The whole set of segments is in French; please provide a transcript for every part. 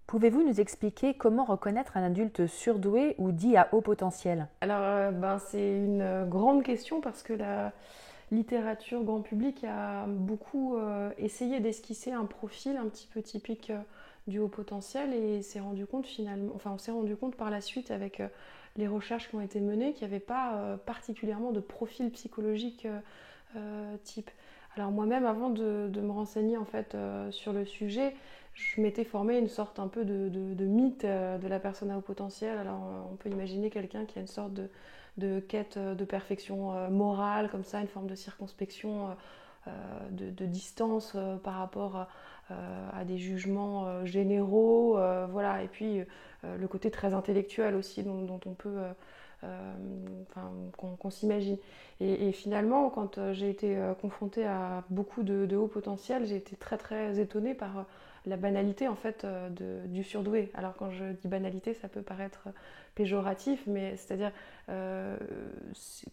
Pouvez-vous nous expliquer comment reconnaître un adulte surdoué ou dit à haut potentiel? Alors, c'est une grande question parce que la littérature grand public a beaucoup essayé d'esquisser un profil un petit peu typique du haut potentiel et s'est rendu compte finalement, enfin on s'est rendu compte par la suite avec les recherches qui ont été menées qu'il n'y avait pas particulièrement de profil psychologique type. Alors moi-même, avant de me renseigner en fait sur le sujet, je m'étais formée une sorte un peu de mythe de la personne à haut potentiel. Alors on peut imaginer quelqu'un qui a une sorte de quête de perfection morale, comme ça, une forme de circonspection, de distance par rapport à des jugements généraux, voilà. Et puis le côté très intellectuel aussi dont on peut, qu'on s'imagine. Et finalement, quand j'ai été confrontée à beaucoup de hauts potentiels, j'ai été très très étonnée par la banalité en fait du surdoué. Alors quand je dis banalité, ça peut paraître péjoratif, mais c'est-à-dire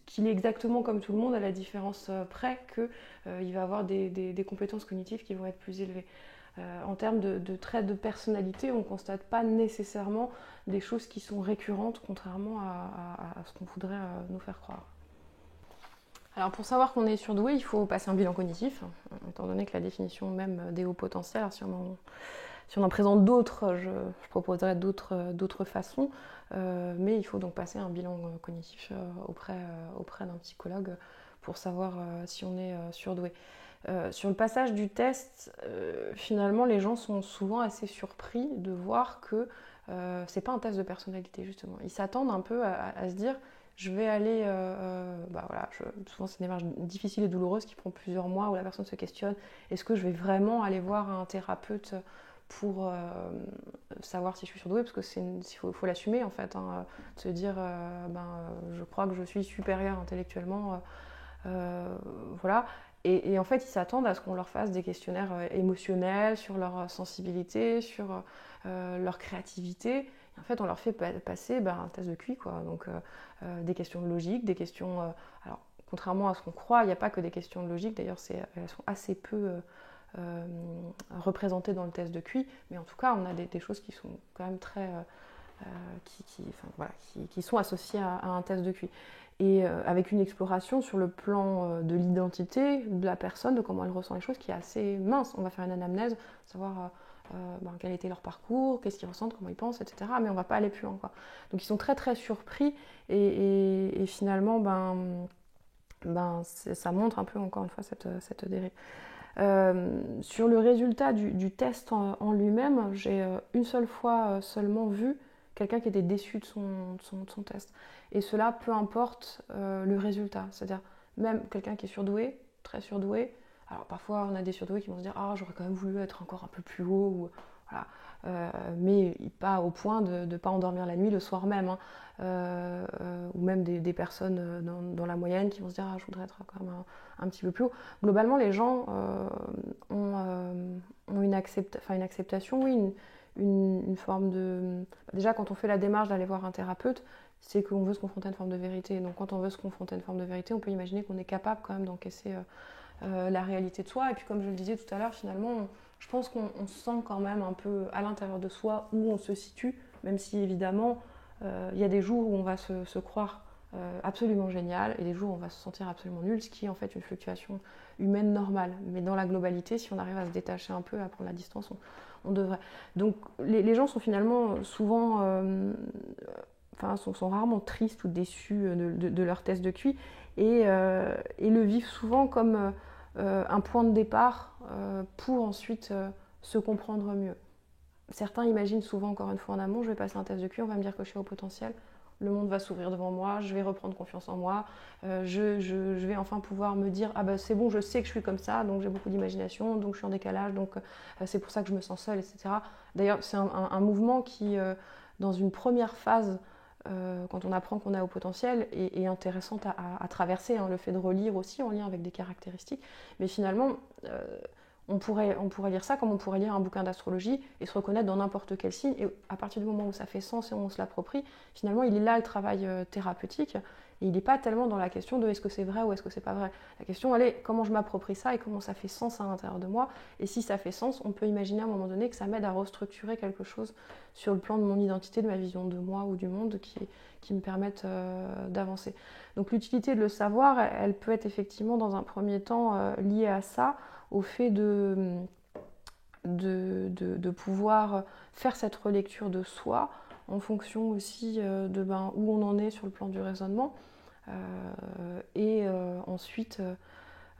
qu'il est exactement comme tout le monde à la différence près qu'il va avoir des compétences cognitives qui vont être plus élevées. En termes de traits de personnalité, on ne constate pas nécessairement des choses qui sont récurrentes, contrairement à ce qu'on voudrait nous faire croire. Alors pour savoir qu'on est surdoué, il faut passer un bilan cognitif, étant donné que la définition même des hauts potentiels, alors si on en présente d'autres, je proposerai d'autres façons, mais il faut donc passer un bilan cognitif auprès d'un psychologue pour savoir si on est surdoué. Sur le passage du test, finalement, les gens sont souvent assez surpris de voir que c'est pas un test de personnalité, justement. Ils s'attendent un peu à se dire je vais aller. Voilà, souvent, c'est une démarche difficile et douloureuse qui prend plusieurs mois où la personne se questionne est-ce que je vais vraiment aller voir un thérapeute pour savoir si je suis surdouée, parce que faut l'assumer en fait, hein, de se dire je crois que je suis supérieure intellectuellement, voilà. Et en fait, ils s'attendent à ce qu'on leur fasse des questionnaires émotionnels sur leur sensibilité, sur leur créativité. Et en fait, on leur fait passer un test de QI, quoi. Donc, des questions logiques, des questions. Alors, contrairement à ce qu'on croit, il n'y a pas que des questions logiques. D'ailleurs, elles sont assez peu représentées dans le test de QI. Mais en tout cas, on a des choses qui sont quand même très. Qui sont associées à un test de QI. Et avec une exploration sur le plan de l'identité de la personne, de comment elle ressent les choses, qui est assez mince. On va faire une anamnèse, savoir quel était leur parcours, qu'est-ce qu'ils ressentent, comment ils pensent, etc. Mais on ne va pas aller plus loin, quoi. Donc ils sont très très surpris et finalement, ça montre un peu encore une fois cette dérive. Sur le résultat du test en lui-même, j'ai une seule fois seulement vu quelqu'un qui était déçu de son test. Et cela, peu importe le résultat. C'est-à-dire, même quelqu'un qui est surdoué, très surdoué, alors parfois on a des surdoués qui vont se dire ah j'aurais quand même voulu être encore un peu plus haut, ou, voilà. Mais pas au point de ne pas endormir la nuit le soir même, hein. Ou même des personnes dans la moyenne qui vont se dire ah je voudrais être quand même un petit peu plus haut. Globalement les gens ont une acceptation, oui, une forme de... Déjà quand on fait la démarche d'aller voir un thérapeute, c'est qu'on veut se confronter à une forme de vérité. Donc quand on veut se confronter à une forme de vérité, on peut imaginer qu'on est capable quand même d'encaisser la réalité de soi. Et puis comme je le disais tout à l'heure, finalement, je pense qu'on sent quand même un peu à l'intérieur de soi où on se situe, même si évidemment, il y a des jours où on va se croire absolument génial et des jours où on va se sentir absolument nul, ce qui est en fait une fluctuation humaine normale. Mais dans la globalité, si on arrive à se détacher un peu, à prendre la distance, on devrait. Donc les gens sont finalement souvent... sont rarement tristes ou déçus de leur test de QI et le vivent souvent comme un point de départ pour ensuite se comprendre mieux. Certains imaginent souvent, encore une fois en amont, je vais passer un test de QI, on va me dire que je suis au potentiel, le monde va s'ouvrir devant moi, je vais reprendre confiance en moi, je vais enfin pouvoir me dire ah ben c'est bon, je sais que je suis comme ça, donc j'ai beaucoup d'imagination, donc je suis en décalage, donc c'est pour ça que je me sens seule, etc. D'ailleurs, c'est un mouvement qui, dans une première phase, quand on apprend qu'on a au potentiel, est intéressante à traverser, hein, le fait de relire aussi en lien avec des caractéristiques. Mais finalement, On pourrait lire ça comme on pourrait lire un bouquin d'astrologie et se reconnaître dans n'importe quel signe. Et à partir du moment où ça fait sens et où on se l'approprie, finalement, il est là le travail thérapeutique. Et il n'est pas tellement dans la question de est-ce que c'est vrai ou est-ce que c'est pas vrai. La question, elle est comment je m'approprie ça et comment ça fait sens à l'intérieur de moi. Et si ça fait sens, on peut imaginer à un moment donné que ça m'aide à restructurer quelque chose sur le plan de mon identité, de ma vision de moi ou du monde qui me permettent d'avancer. Donc l'utilité de le savoir, elle peut être effectivement dans un premier temps liée à ça, au fait de pouvoir faire cette relecture de soi en fonction aussi de où on en est sur le plan du raisonnement. Ensuite,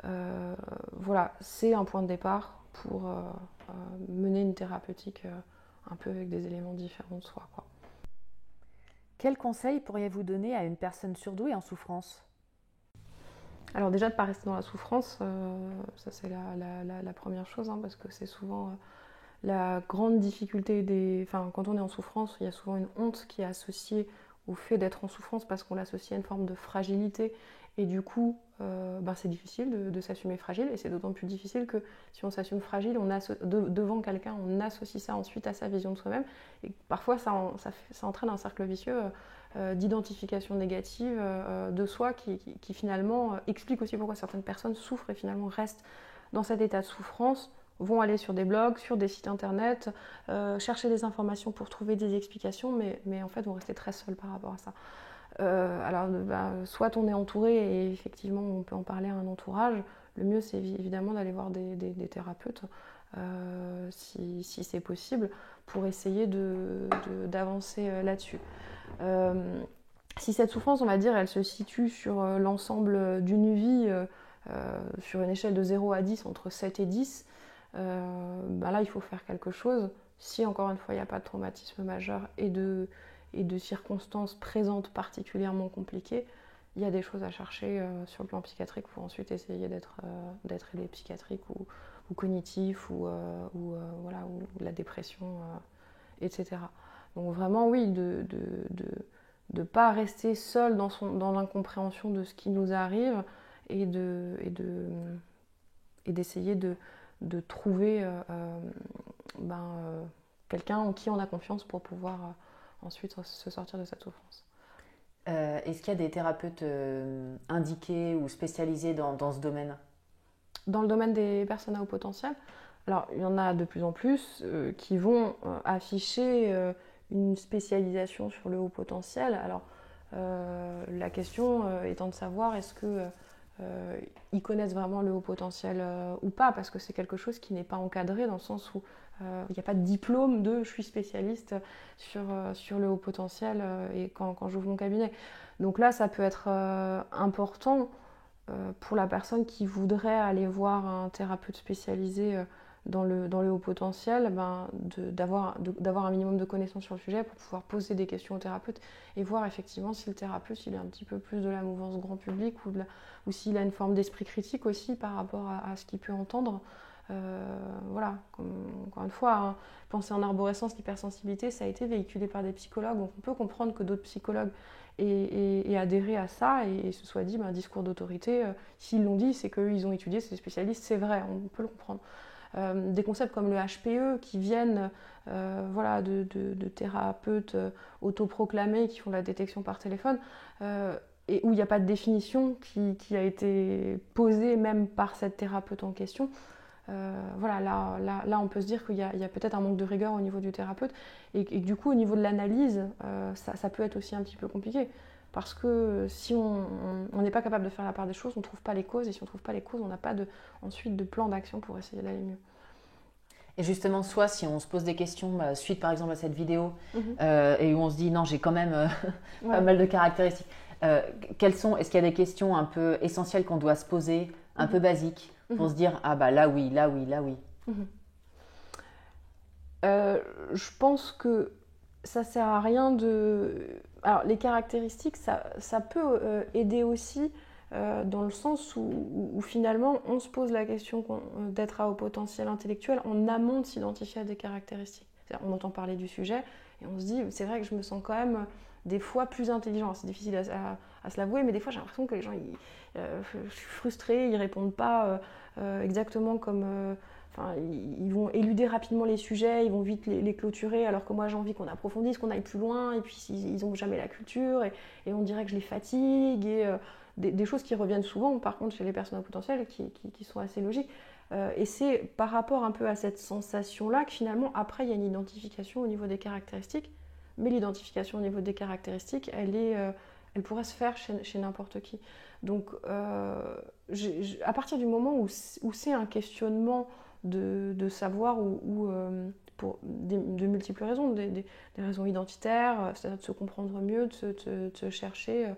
voilà, c'est un point de départ pour mener une thérapeutique un peu avec des éléments différents de soi, quoi. Quel conseil pourriez-vous donner à une personne surdouée en souffrance? Alors déjà, de ne pas rester dans la souffrance, ça c'est la première chose, hein, parce que c'est souvent la grande difficulté Enfin, quand on est en souffrance, il y a souvent une honte qui est associée au fait d'être en souffrance parce qu'on l'associe à une forme de fragilité. Et du coup, c'est difficile de s'assumer fragile. Et c'est d'autant plus difficile que si on s'assume fragile, devant quelqu'un, on associe ça ensuite à sa vision de soi-même. Et parfois, ça entraîne un cercle vicieux d'identification négative de soi qui finalement explique aussi pourquoi certaines personnes souffrent et finalement restent dans cet état de souffrance, vont aller sur des blogs, sur des sites internet, chercher des informations pour trouver des explications, mais en fait vont rester très seuls par rapport à ça. Soit on est entouré et effectivement on peut en parler à un entourage, le mieux c'est évidemment d'aller voir des thérapeutes si c'est possible pour essayer d'avancer là-dessus. Si cette souffrance, on va dire, elle se situe sur l'ensemble d'une vie, sur une échelle de 0 à 10, entre 7 et 10, là il faut faire quelque chose. Si encore une fois il n'y a pas de traumatisme majeur et de circonstances présentes particulièrement compliquées, il y a des choses à chercher sur le plan psychiatrique pour ensuite essayer d'être aidé psychiatrique ou cognitif ou la dépression, etc. Donc vraiment oui, de ne pas rester seul dans l'incompréhension de ce qui nous arrive et d'essayer de trouver quelqu'un en qui on a confiance pour pouvoir ensuite se sortir de cette souffrance. Est-ce qu'il y a des thérapeutes indiqués ou spécialisés dans ce domaine? Dans le domaine des personnes à haut potentiel, alors il y en a de plus en plus qui vont afficher une spécialisation sur le haut potentiel. Alors la question étant de savoir est-ce que ils connaissent vraiment le haut potentiel ou pas, parce que c'est quelque chose qui n'est pas encadré dans le sens où il n'y a pas de diplôme de je suis spécialiste sur le haut potentiel et quand j'ouvre mon cabinet. Donc là, ça peut être important pour la personne qui voudrait aller voir un thérapeute spécialisé dans le haut potentiel, d'avoir un minimum de connaissances sur le sujet pour pouvoir poser des questions au thérapeute et voir effectivement si le thérapeute il est un petit peu plus de la mouvance grand public ou s'il a une forme d'esprit critique aussi par rapport à ce qu'il peut entendre. Voilà, encore une fois, hein, penser en arborescence, l'hypersensibilité, ça a été véhiculé par des psychologues, donc on peut comprendre que d'autres psychologues aient adhéré à ça et se soient dit, discours d'autorité, s'ils l'ont dit, c'est qu'eux, ils ont étudié, c'est des spécialistes, c'est vrai, on peut le comprendre. Des concepts comme le HPE qui viennent de thérapeutes autoproclamés qui font de la détection par téléphone et où il n'y a pas de définition qui a été posée même par cette thérapeute en question. Là, on peut se dire qu'il y a peut-être un manque de rigueur au niveau du thérapeute et du coup, au niveau de l'analyse, ça peut être aussi un petit peu compliqué parce que si on n'est pas capable de faire la part des choses, on ne trouve pas les causes et si on ne trouve pas les causes, on n'a pas ensuite de plan d'action pour essayer d'aller mieux. Et justement, soit si on se pose des questions suite par exemple à cette vidéo et où on se dit non, j'ai quand même pas mal de caractéristiques, est-ce qu'il y a des questions un peu essentielles qu'on doit se poser, un peu basiques pour se dire là oui. Je pense que ça sert à rien Alors les caractéristiques, ça peut aider aussi dans le sens où finalement on se pose la question d'être à haut potentiel intellectuel en amont de s'identifier à des caractéristiques. On entend parler du sujet et on se dit c'est vrai que je me sens quand même des fois plus intelligent. C'est difficile à se l'avouer, mais des fois j'ai l'impression que les gens je suis frustrée, ils répondent pas exactement comme ils vont éluder rapidement les sujets, ils vont vite les clôturer, alors que moi j'ai envie qu'on approfondisse, qu'on aille plus loin, et puis ils n'ont jamais la culture, et on dirait que je les fatigue, et des choses qui reviennent souvent, par contre, chez les personnes à potentiel, qui sont assez logiques. Et c'est par rapport un peu à cette sensation-là que finalement, après, il y a une identification au niveau des caractéristiques, mais l'identification au niveau des caractéristiques, elle pourrait se faire chez n'importe qui. Donc, à partir du moment où c'est un questionnement de savoir pour de multiples raisons, des raisons identitaires, c'est-à-dire de se comprendre mieux, de se chercher,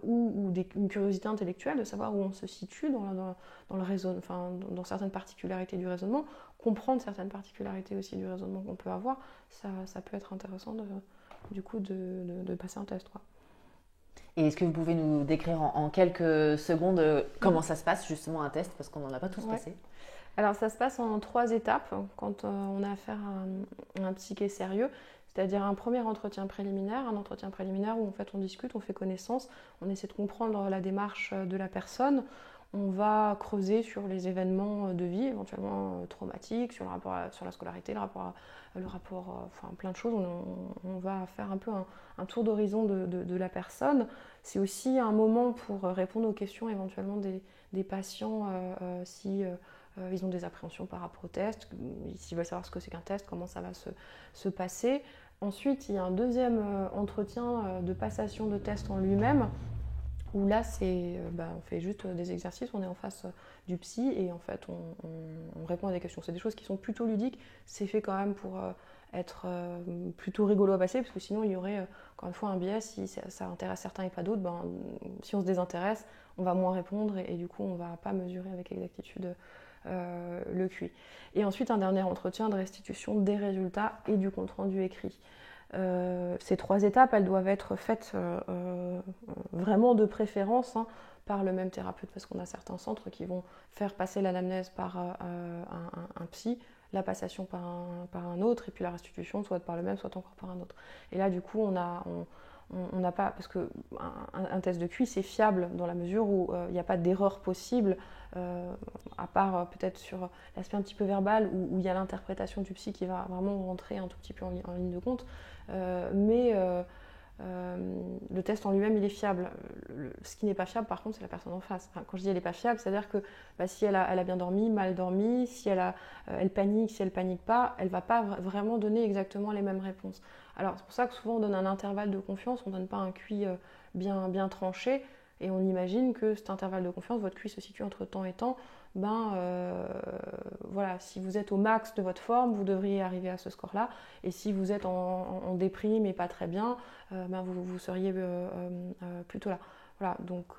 ou une curiosité intellectuelle, de savoir où on se situe dans le raisonnement, enfin, dans certaines particularités du raisonnement, comprendre certaines particularités aussi du raisonnement qu'on peut avoir, ça peut être intéressant de passer un test, quoi. Et est-ce que vous pouvez nous décrire en quelques secondes comment ça se passe justement un test, parce qu'on n'en a pas tous passé? Alors ça se passe en 3 étapes quand on a affaire à un psyché sérieux, c'est-à-dire un premier entretien préliminaire où en fait on discute, on fait connaissance, on essaie de comprendre la démarche de la personne, on va creuser sur les événements de vie, éventuellement traumatiques, sur la scolarité, enfin plein de choses. On va faire un peu un tour d'horizon de la personne. C'est aussi un moment pour répondre aux questions éventuellement des patients si ils ont des appréhensions par rapport au test, s'ils veulent savoir ce que c'est qu'un test, comment ça va se passer. Ensuite, il y a un deuxième entretien de passation de test en lui-même, où là, on fait juste des exercices, on est en face du psy et en fait, on répond à des questions. C'est des choses qui sont plutôt ludiques, c'est fait quand même pour être plutôt rigolo à passer, parce que sinon, il y aurait, encore une fois, un biais. Si ça intéresse certains et pas d'autres, si on se désintéresse, on va moins répondre et du coup, on ne va pas mesurer avec exactitude le QI. Et ensuite, un dernier entretien de restitution des résultats et du compte-rendu écrit. Ces 3 étapes, elles doivent être faites vraiment de préférence par le même thérapeute, parce qu'on a certains centres qui vont faire passer l'anamnèse par un psy, la passation par un autre, et puis la restitution soit par le même, soit encore par un autre. Et là, du coup, on n'a pas, parce qu'un test de QI, c'est fiable dans la mesure où il n'y a pas d'erreur possible, à part peut-être sur l'aspect un petit peu verbal, où il y a l'interprétation du psy qui va vraiment rentrer un tout petit peu en ligne de compte. Mais le test en lui-même, il est fiable. Ce qui n'est pas fiable, par contre, c'est la personne en face. Enfin, quand je dis elle n'est pas fiable, c'est-à-dire que si elle a bien dormi, mal dormi, si elle panique, si elle panique pas, elle ne va pas vraiment donner exactement les mêmes réponses. Alors, c'est pour ça que souvent, on donne un intervalle de confiance, on ne donne pas un QI bien tranché, et on imagine que cet intervalle de confiance, votre QI se situe entre temps et temps. Voilà, si vous êtes au max de votre forme, vous devriez arriver à ce score-là. Et si vous êtes en déprime et pas très bien, vous seriez plutôt là. Voilà, donc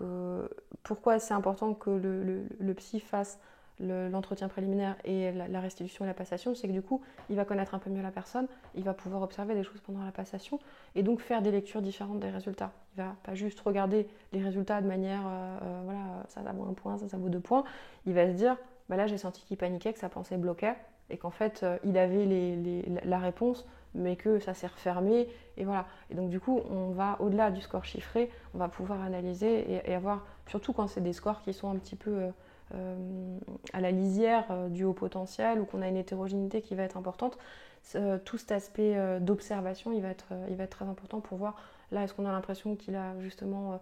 pourquoi c'est important que le psy fasse l'entretien préliminaire et la restitution et la passation, c'est que du coup, il va connaître un peu mieux la personne, il va pouvoir observer des choses pendant la passation et donc faire des lectures différentes des résultats. Il ne va pas juste regarder les résultats de manière, voilà, ça vaut 1 point, ça vaut 2 points. Il va se dire, là j'ai senti qu'il paniquait, que sa pensée bloquait et qu'en fait, il avait la réponse, mais que ça s'est refermé et voilà. Et donc du coup, on va au-delà du score chiffré, on va pouvoir analyser et avoir, surtout quand c'est des scores qui sont un petit peu à la lisière du haut potentiel ou qu'on a une hétérogénéité qui va être importante, tout cet aspect d'observation, il va être très important pour voir, là, est-ce qu'on a l'impression qu'il a justement,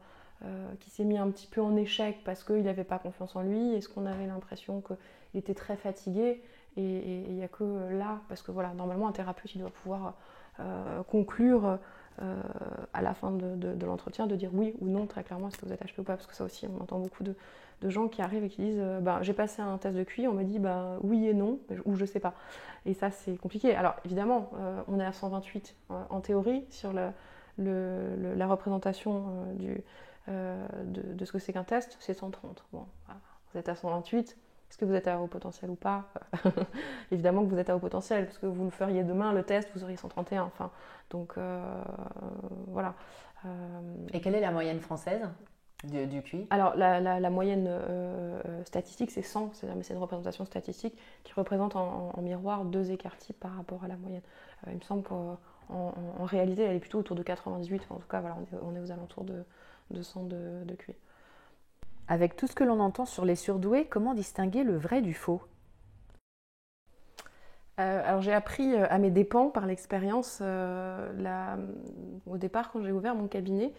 qu'il s'est mis un petit peu en échec parce qu'il n'avait pas confiance en lui, est-ce qu'on avait l'impression qu'il était très fatigué, et il n'y a que là, parce que voilà, normalement un thérapeute il doit pouvoir conclure à la fin de l'entretien, de dire oui ou non très clairement est-ce que vous êtes HP ou pas, parce que ça aussi on entend beaucoup de gens qui arrivent et qui disent j'ai passé un test de QI, on me dit oui et non, ou je sais pas. Et ça c'est compliqué. Alors évidemment, on est à 128 en théorie sur la représentation de ce que c'est qu'un test, c'est 130. Bon, voilà. Vous êtes à 128, est-ce que vous êtes à haut potentiel ou pas? Évidemment que vous êtes à haut potentiel, parce que vous le feriez demain, le test, vous auriez 131. Enfin, donc voilà. Et quelle est la moyenne française du QI? Alors la moyenne statistique, c'est 100, c'est-à-dire, mais c'est une représentation statistique qui représente en miroir 2 écarts types par rapport à la moyenne. Il me semble qu'en réalité, elle est plutôt autour de 98. Enfin, en tout cas, voilà, on est aux alentours de 100 de QI. Avec tout ce que l'on entend sur les surdoués, comment distinguer le vrai du faux? Alors j'ai appris à mes dépens par l'expérience. Au départ, quand j'ai ouvert mon cabinet,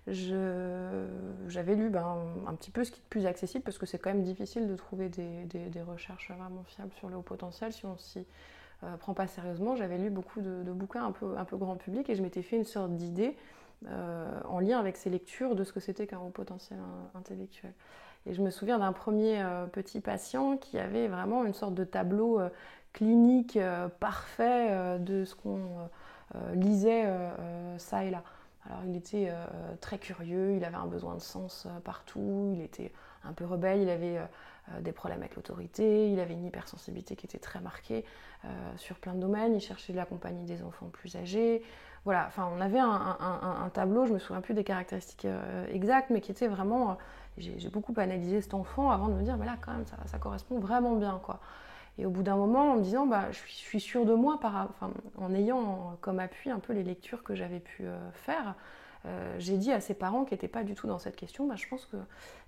j'avais lu un petit peu ce qui est plus accessible parce que c'est quand même difficile de trouver des recherches vraiment fiables sur le haut potentiel si on s'y prend pas sérieusement. J'avais lu beaucoup de bouquins un peu grand public et je m'étais fait une sorte d'idée en lien avec ces lectures de ce que c'était qu'un haut potentiel intellectuel. Et je me souviens d'un premier petit patient qui avait vraiment une sorte de tableau clinique parfait de ce qu'on lisait ça et là. Alors il était très curieux, il avait un besoin de sens partout, il était un peu rebelle, il avait des problèmes avec l'autorité, il avait une hypersensibilité qui était très marquée sur plein de domaines, il cherchait de la compagnie des enfants plus âgés. Voilà, enfin on avait un tableau, je me souviens plus des caractéristiques exactes, mais qui était vraiment... j'ai beaucoup analysé cet enfant avant de me dire, mais là quand même ça correspond vraiment bien, quoi. Et au bout d'un moment, en me disant, je suis sûre de moi, en ayant comme appui un peu les lectures que j'avais pu faire, j'ai dit à ses parents qui n'étaient pas du tout dans cette question, je pense qu'il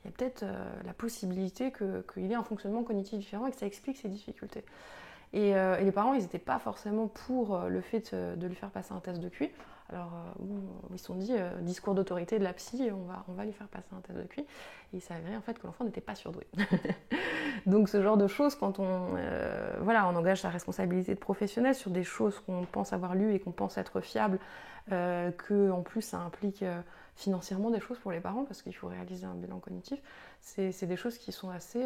y a peut-être la possibilité qu'il ait un fonctionnement cognitif différent et que ça explique ses difficultés. Et les parents, ils n'étaient pas forcément pour le fait de lui faire passer un test de QI. Alors, ils se sont dit, discours d'autorité de la psy, on va lui faire passer un test de QI. Et il s'est avéré en fait que l'enfant n'était pas surdoué. Donc, ce genre de choses, quand on engage sa responsabilité de professionnel sur des choses qu'on pense avoir lues et qu'on pense être fiables, que en plus ça implique financièrement des choses pour les parents parce qu'il faut réaliser un bilan cognitif, c'est des choses qui sont assez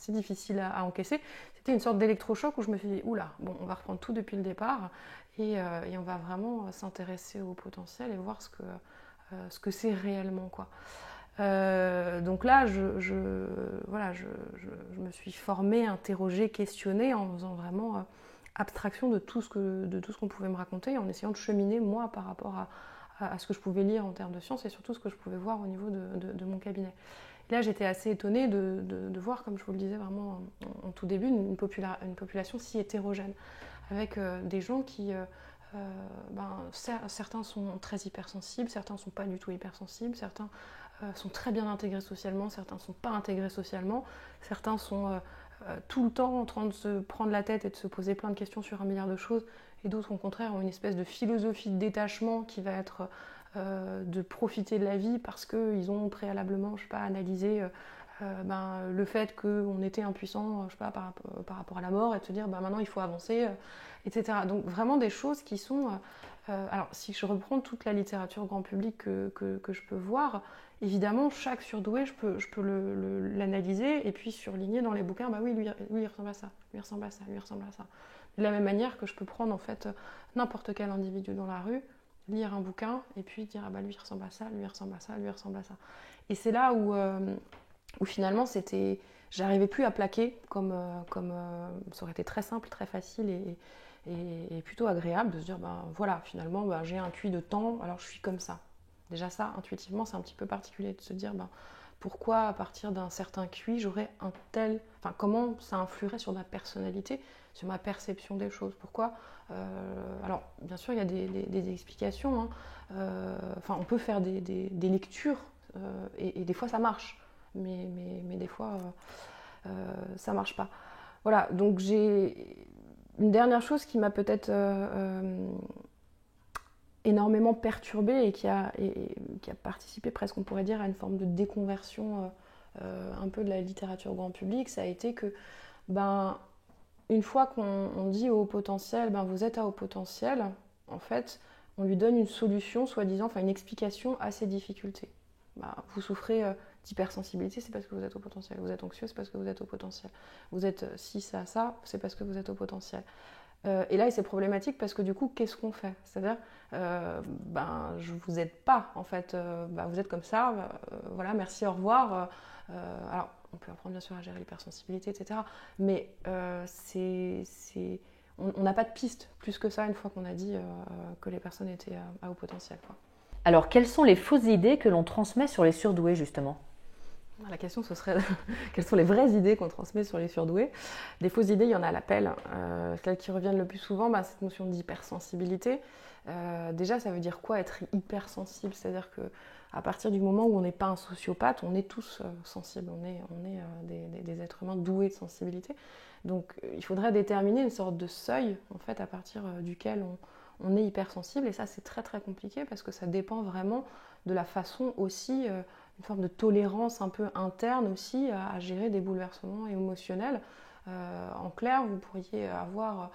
difficiles à encaisser. C'était une sorte d'électrochoc où je me suis dit, oula, bon, on va reprendre tout depuis le départ et on va vraiment s'intéresser au potentiel et voir ce que c'est réellement, quoi. Donc là, je me suis formée, interrogée, questionnée en faisant vraiment abstraction de tout ce qu'on pouvait me raconter, en essayant de cheminer moi par rapport à ce que je pouvais lire en termes de sciences et surtout ce que je pouvais voir au niveau de mon cabinet. Et là, j'étais assez étonnée de voir, comme je vous le disais vraiment en tout début, une population si hétérogène, avec des gens qui... certains sont très hypersensibles, certains ne sont pas du tout hypersensibles, certains sont très bien intégrés socialement, certains ne sont pas intégrés socialement, certains sont tout le temps en train de se prendre la tête et de se poser plein de questions sur un milliard de choses, et d'autres au contraire ont une espèce de philosophie de détachement qui va être de profiter de la vie parce qu'ils ont préalablement, je sais pas, analysé le fait qu'on était impuissant, je sais pas, par rapport à la mort, et de se dire maintenant il faut avancer, etc. Donc vraiment des choses qui sont... alors si je reprends toute la littérature grand public que je peux voir, évidemment chaque surdoué je peux l'analyser et puis surligner dans les bouquins, oui lui il ressemble à ça, lui ressemble à ça, lui ressemble à ça. De la même manière que je peux prendre en fait n'importe quel individu dans la rue, lire un bouquin et puis dire lui il ressemble à ça, lui il ressemble à ça, lui il ressemble à ça. Et c'est là où finalement j'arrivais plus à plaquer comme ça aurait été très simple, très facile et plutôt agréable de se dire voilà, finalement j'ai un QI de temps, alors je suis comme ça. Déjà ça, intuitivement, c'est un petit peu particulier de se dire pourquoi à partir d'un certain QI j'aurais un tel... Enfin, comment ça influerait sur ma personnalité, sur ma perception des choses. Pourquoi alors, bien sûr, il y a des explications. On peut faire des lectures et des fois ça marche. Mais des fois, ça marche pas. Voilà, donc j'ai une dernière chose qui m'a peut-être énormément perturbée et qui a participé presque, on pourrait dire, à une forme de déconversion un peu de la littérature grand public, ça a été que, une fois qu'on dit au haut potentiel, vous êtes à haut potentiel, en fait, on lui donne une solution, soi-disant, une explication à ses difficultés. Vous souffrez d'hypersensibilité, c'est parce que vous êtes au potentiel. Vous êtes anxieux, c'est parce que vous êtes au potentiel. Vous êtes ci, ça, c'est parce que vous êtes au potentiel. Et là, c'est problématique parce que du coup, qu'est-ce qu'on fait ? C'est-à-dire, je vous aide pas, en fait. Vous êtes comme ça, voilà, merci, au revoir. Alors, on peut apprendre bien sûr à gérer l'hypersensibilité, etc. Mais on n'a pas de piste plus que ça une fois qu'on a dit que les personnes étaient à haut potentiel, quoi. Alors, quelles sont les fausses idées que l'on transmet sur les surdoués, justement ? La question, ce serait quelles sont les vraies idées qu'on transmet sur les surdoués ? Des fausses idées, il y en a à l'appel. Celles qui reviennent le plus souvent, cette notion d'hypersensibilité. Déjà, ça veut dire quoi être hypersensible ? C'est-à-dire que, à partir du moment où on n'est pas un sociopathe, on est tous sensibles, on est des êtres humains doués de sensibilité. Donc il faudrait déterminer une sorte de seuil en fait, à partir duquel on est hypersensible, et ça c'est très très compliqué parce que ça dépend vraiment de la façon aussi, une forme de tolérance un peu interne aussi à gérer des bouleversements émotionnels. En clair, vous pourriez avoir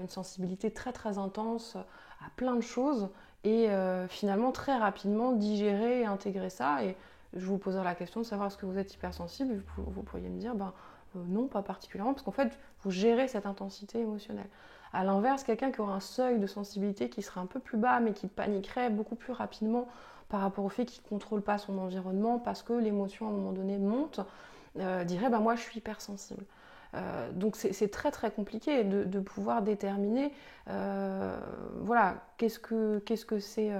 une sensibilité très très intense à plein de choses et finalement très rapidement digérer et intégrer ça. Et je vous poserai la question de savoir est-ce que vous êtes hypersensible, vous pourriez me dire non, pas particulièrement, parce qu'en fait vous gérez cette intensité émotionnelle. À l'inverse, quelqu'un qui aura un seuil de sensibilité qui serait un peu plus bas mais qui paniquerait beaucoup plus rapidement par rapport au fait qu'il ne contrôle pas son environnement parce que l'émotion à un moment donné monte, dirait moi je suis hypersensible. Donc c'est très très compliqué de pouvoir déterminer qu'est-ce que c'est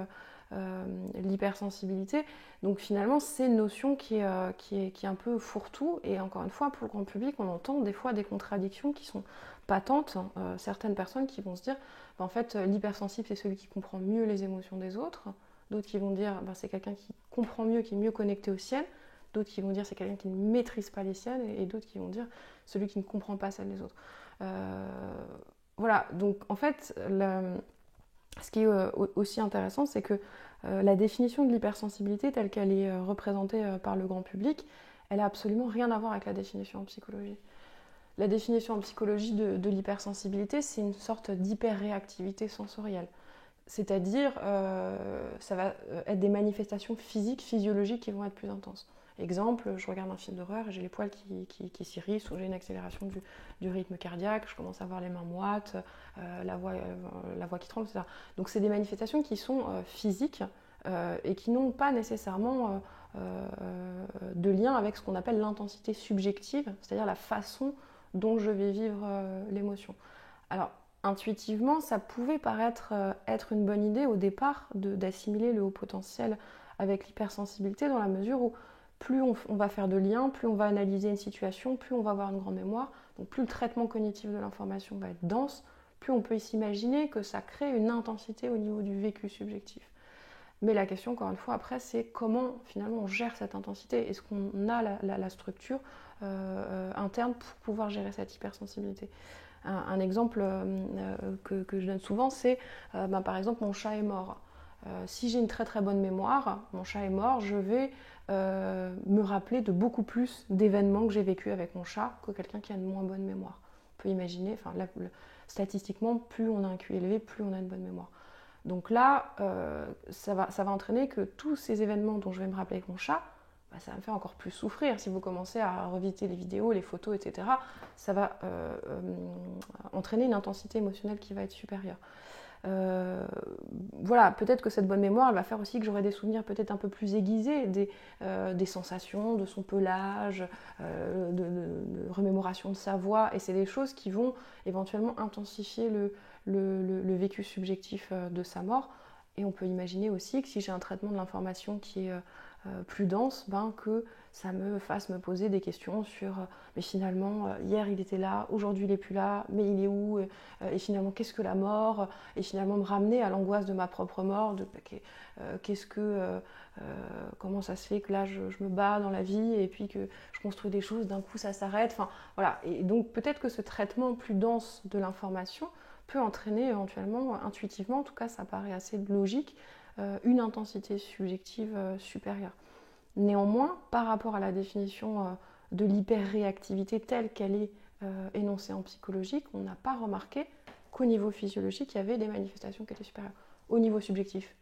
l'hypersensibilité. Donc finalement c'est une notion qui est un peu fourre-tout, et encore une fois pour le grand public on entend des fois des contradictions qui sont patentes. Certaines personnes qui vont se dire en fait l'hypersensible c'est celui qui comprend mieux les émotions des autres, d'autres qui vont dire c'est quelqu'un qui comprend mieux, qui est mieux connecté aux siennes, d'autres qui vont dire c'est quelqu'un qui ne maîtrise pas les siennes, et d'autres qui vont dire celui qui ne comprend pas celles des autres. Voilà, donc en fait, ce qui est aussi intéressant, c'est que la définition de l'hypersensibilité telle qu'elle est représentée par le grand public, elle n'a absolument rien à voir avec la définition en psychologie. La définition en psychologie de l'hypersensibilité, c'est une sorte d'hyperréactivité sensorielle. C'est-à-dire, ça va être des manifestations physiques, physiologiques qui vont être plus intenses. Exemple, je regarde un film d'horreur et j'ai les poils qui s'irrissent, ou j'ai une accélération du rythme cardiaque, je commence à avoir les mains moites, la voix qui tremble, etc. Donc c'est des manifestations qui sont physiques et qui n'ont pas nécessairement de lien avec ce qu'on appelle l'intensité subjective, c'est-à-dire la façon dont je vais vivre l'émotion. Alors, intuitivement, ça pouvait paraître être une bonne idée au départ d'assimiler le haut potentiel avec l'hypersensibilité, dans la mesure où plus on va faire de liens, plus on va analyser une situation, plus on va avoir une grande mémoire, donc plus le traitement cognitif de l'information va être dense, plus on peut s'imaginer que ça crée une intensité au niveau du vécu subjectif. Mais la question, encore une fois, après, c'est comment finalement on gère cette intensité. Est-ce qu'on a la structure interne pour pouvoir gérer cette hypersensibilité ? Un exemple que je donne souvent, c'est par exemple mon chat est mort. Si j'ai une très très bonne mémoire, mon chat est mort, je vais me rappeler de beaucoup plus d'événements que j'ai vécu avec mon chat que quelqu'un qui a une moins bonne mémoire. On peut imaginer, statistiquement, plus on a un QI élevé, plus on a une bonne mémoire. Donc là, ça va entraîner que tous ces événements dont je vais me rappeler avec mon chat, ça va me faire encore plus souffrir. Si vous commencez à revisiter les vidéos, les photos, etc., ça va entraîner une intensité émotionnelle qui va être supérieure. Voilà, peut-être que cette bonne mémoire, elle va faire aussi que j'aurai des souvenirs peut-être un peu plus aiguisés, des sensations, de son pelage, de remémoration de sa voix, et c'est des choses qui vont éventuellement intensifier le vécu subjectif de sa mort. Et on peut imaginer aussi que si j'ai un traitement de l'information qui est plus dense, que ça me fasse me poser des questions sur mais finalement hier il était là, aujourd'hui il n'est plus là, mais il est où, et finalement qu'est-ce que la mort, et finalement me ramener à l'angoisse de ma propre mort, de comment ça se fait que là je me bats dans la vie et puis que je construis des choses, d'un coup ça s'arrête, enfin voilà. Et donc peut-être que ce traitement plus dense de l'information peut entraîner éventuellement, intuitivement en tout cas ça paraît assez logique, une intensité subjective supérieure. Néanmoins, par rapport à la définition de l'hyperréactivité telle qu'elle est énoncée en psychologie, on n'a pas remarqué qu'au niveau physiologique, il y avait des manifestations qui étaient supérieures. Au niveau subjectif,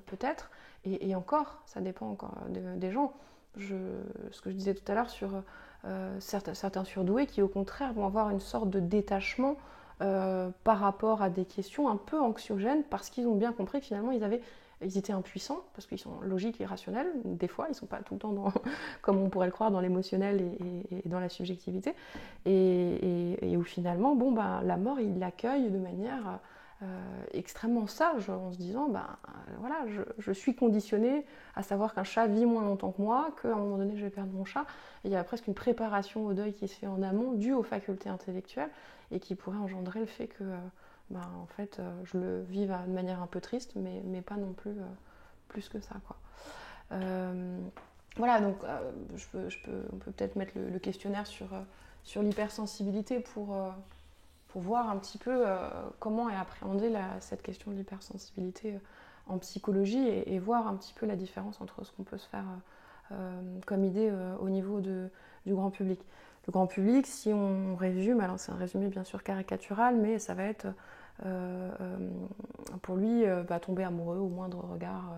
peut-être, et encore, ça dépend encore des gens. Ce que je disais tout à l'heure sur certains surdoués qui, au contraire, vont avoir une sorte de détachement par rapport à des questions un peu anxiogènes parce qu'ils ont bien compris que finalement ils étaient impuissants parce qu'ils sont logiques et rationnels. Des fois, ils ne sont pas tout le temps comme on pourrait le croire dans l'émotionnel et dans la subjectivité. Et où finalement, la mort, ils l'accueillent de manière extrêmement sage en se disant voilà, je suis conditionnée à savoir qu'un chat vit moins longtemps que moi, qu'à un moment donné je vais perdre mon chat. Et il y a presque une préparation au deuil qui se fait en amont due aux facultés intellectuelles et qui pourrait engendrer le fait que en fait je le vive de manière un peu triste, mais pas non plus plus que ça, quoi. Voilà, donc on peut peut-être mettre le questionnaire sur l'hypersensibilité pour voir un petit peu comment est appréhendée cette question de l'hypersensibilité en psychologie et voir un petit peu la différence entre ce qu'on peut se faire comme idée au niveau du grand public. Le grand public, si on résume, alors c'est un résumé bien sûr caricatural, mais ça va être pour lui tomber amoureux au moindre regard.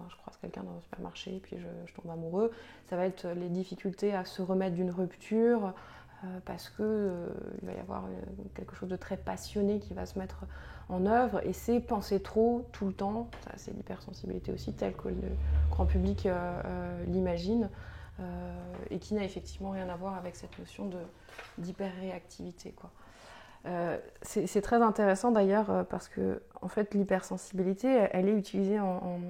Je croise quelqu'un dans un supermarché et puis je tombe amoureux. Ça va être les difficultés à se remettre d'une rupture parce qu'il va y avoir quelque chose de très passionné qui va se mettre en œuvre et c'est penser trop tout le temps. Ça, c'est l'hypersensibilité aussi telle que le grand public l'imagine. Et qui n'a effectivement rien à voir avec cette notion d'hyperréactivité, quoi. C'est très intéressant d'ailleurs parce que en fait, l'hypersensibilité, elle est utilisée en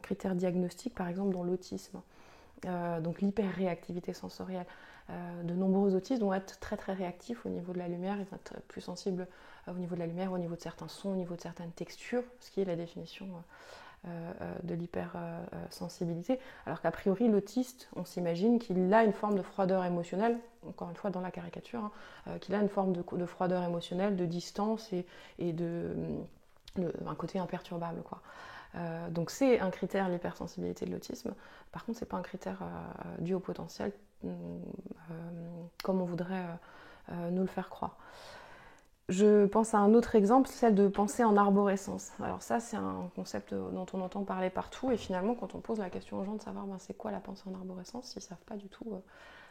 critère diagnostic, par exemple dans l'autisme. Donc l'hyperréactivité sensorielle. De nombreux autistes vont être très très réactifs au niveau de la lumière, ils vont être plus sensibles au niveau de la lumière, au niveau de certains sons, au niveau de certaines textures, ce qui est la définition de l'hypersensibilité, alors qu'a priori l'autiste, on s'imagine qu'il a une forme de froideur émotionnelle, encore une fois dans la caricature, qu'il a une forme de froideur émotionnelle, de distance et un côté imperturbable, quoi. Donc c'est un critère, l'hypersensibilité de l'autisme. Par contre, c'est pas un critère dû au potentiel comme on voudrait nous le faire croire. Je pense à un autre exemple, celle de penser en arborescence. Alors ça, c'est un concept dont on entend parler partout et finalement, quand on pose la question aux gens de savoir c'est quoi la pensée en arborescence, ils ne savent pas du tout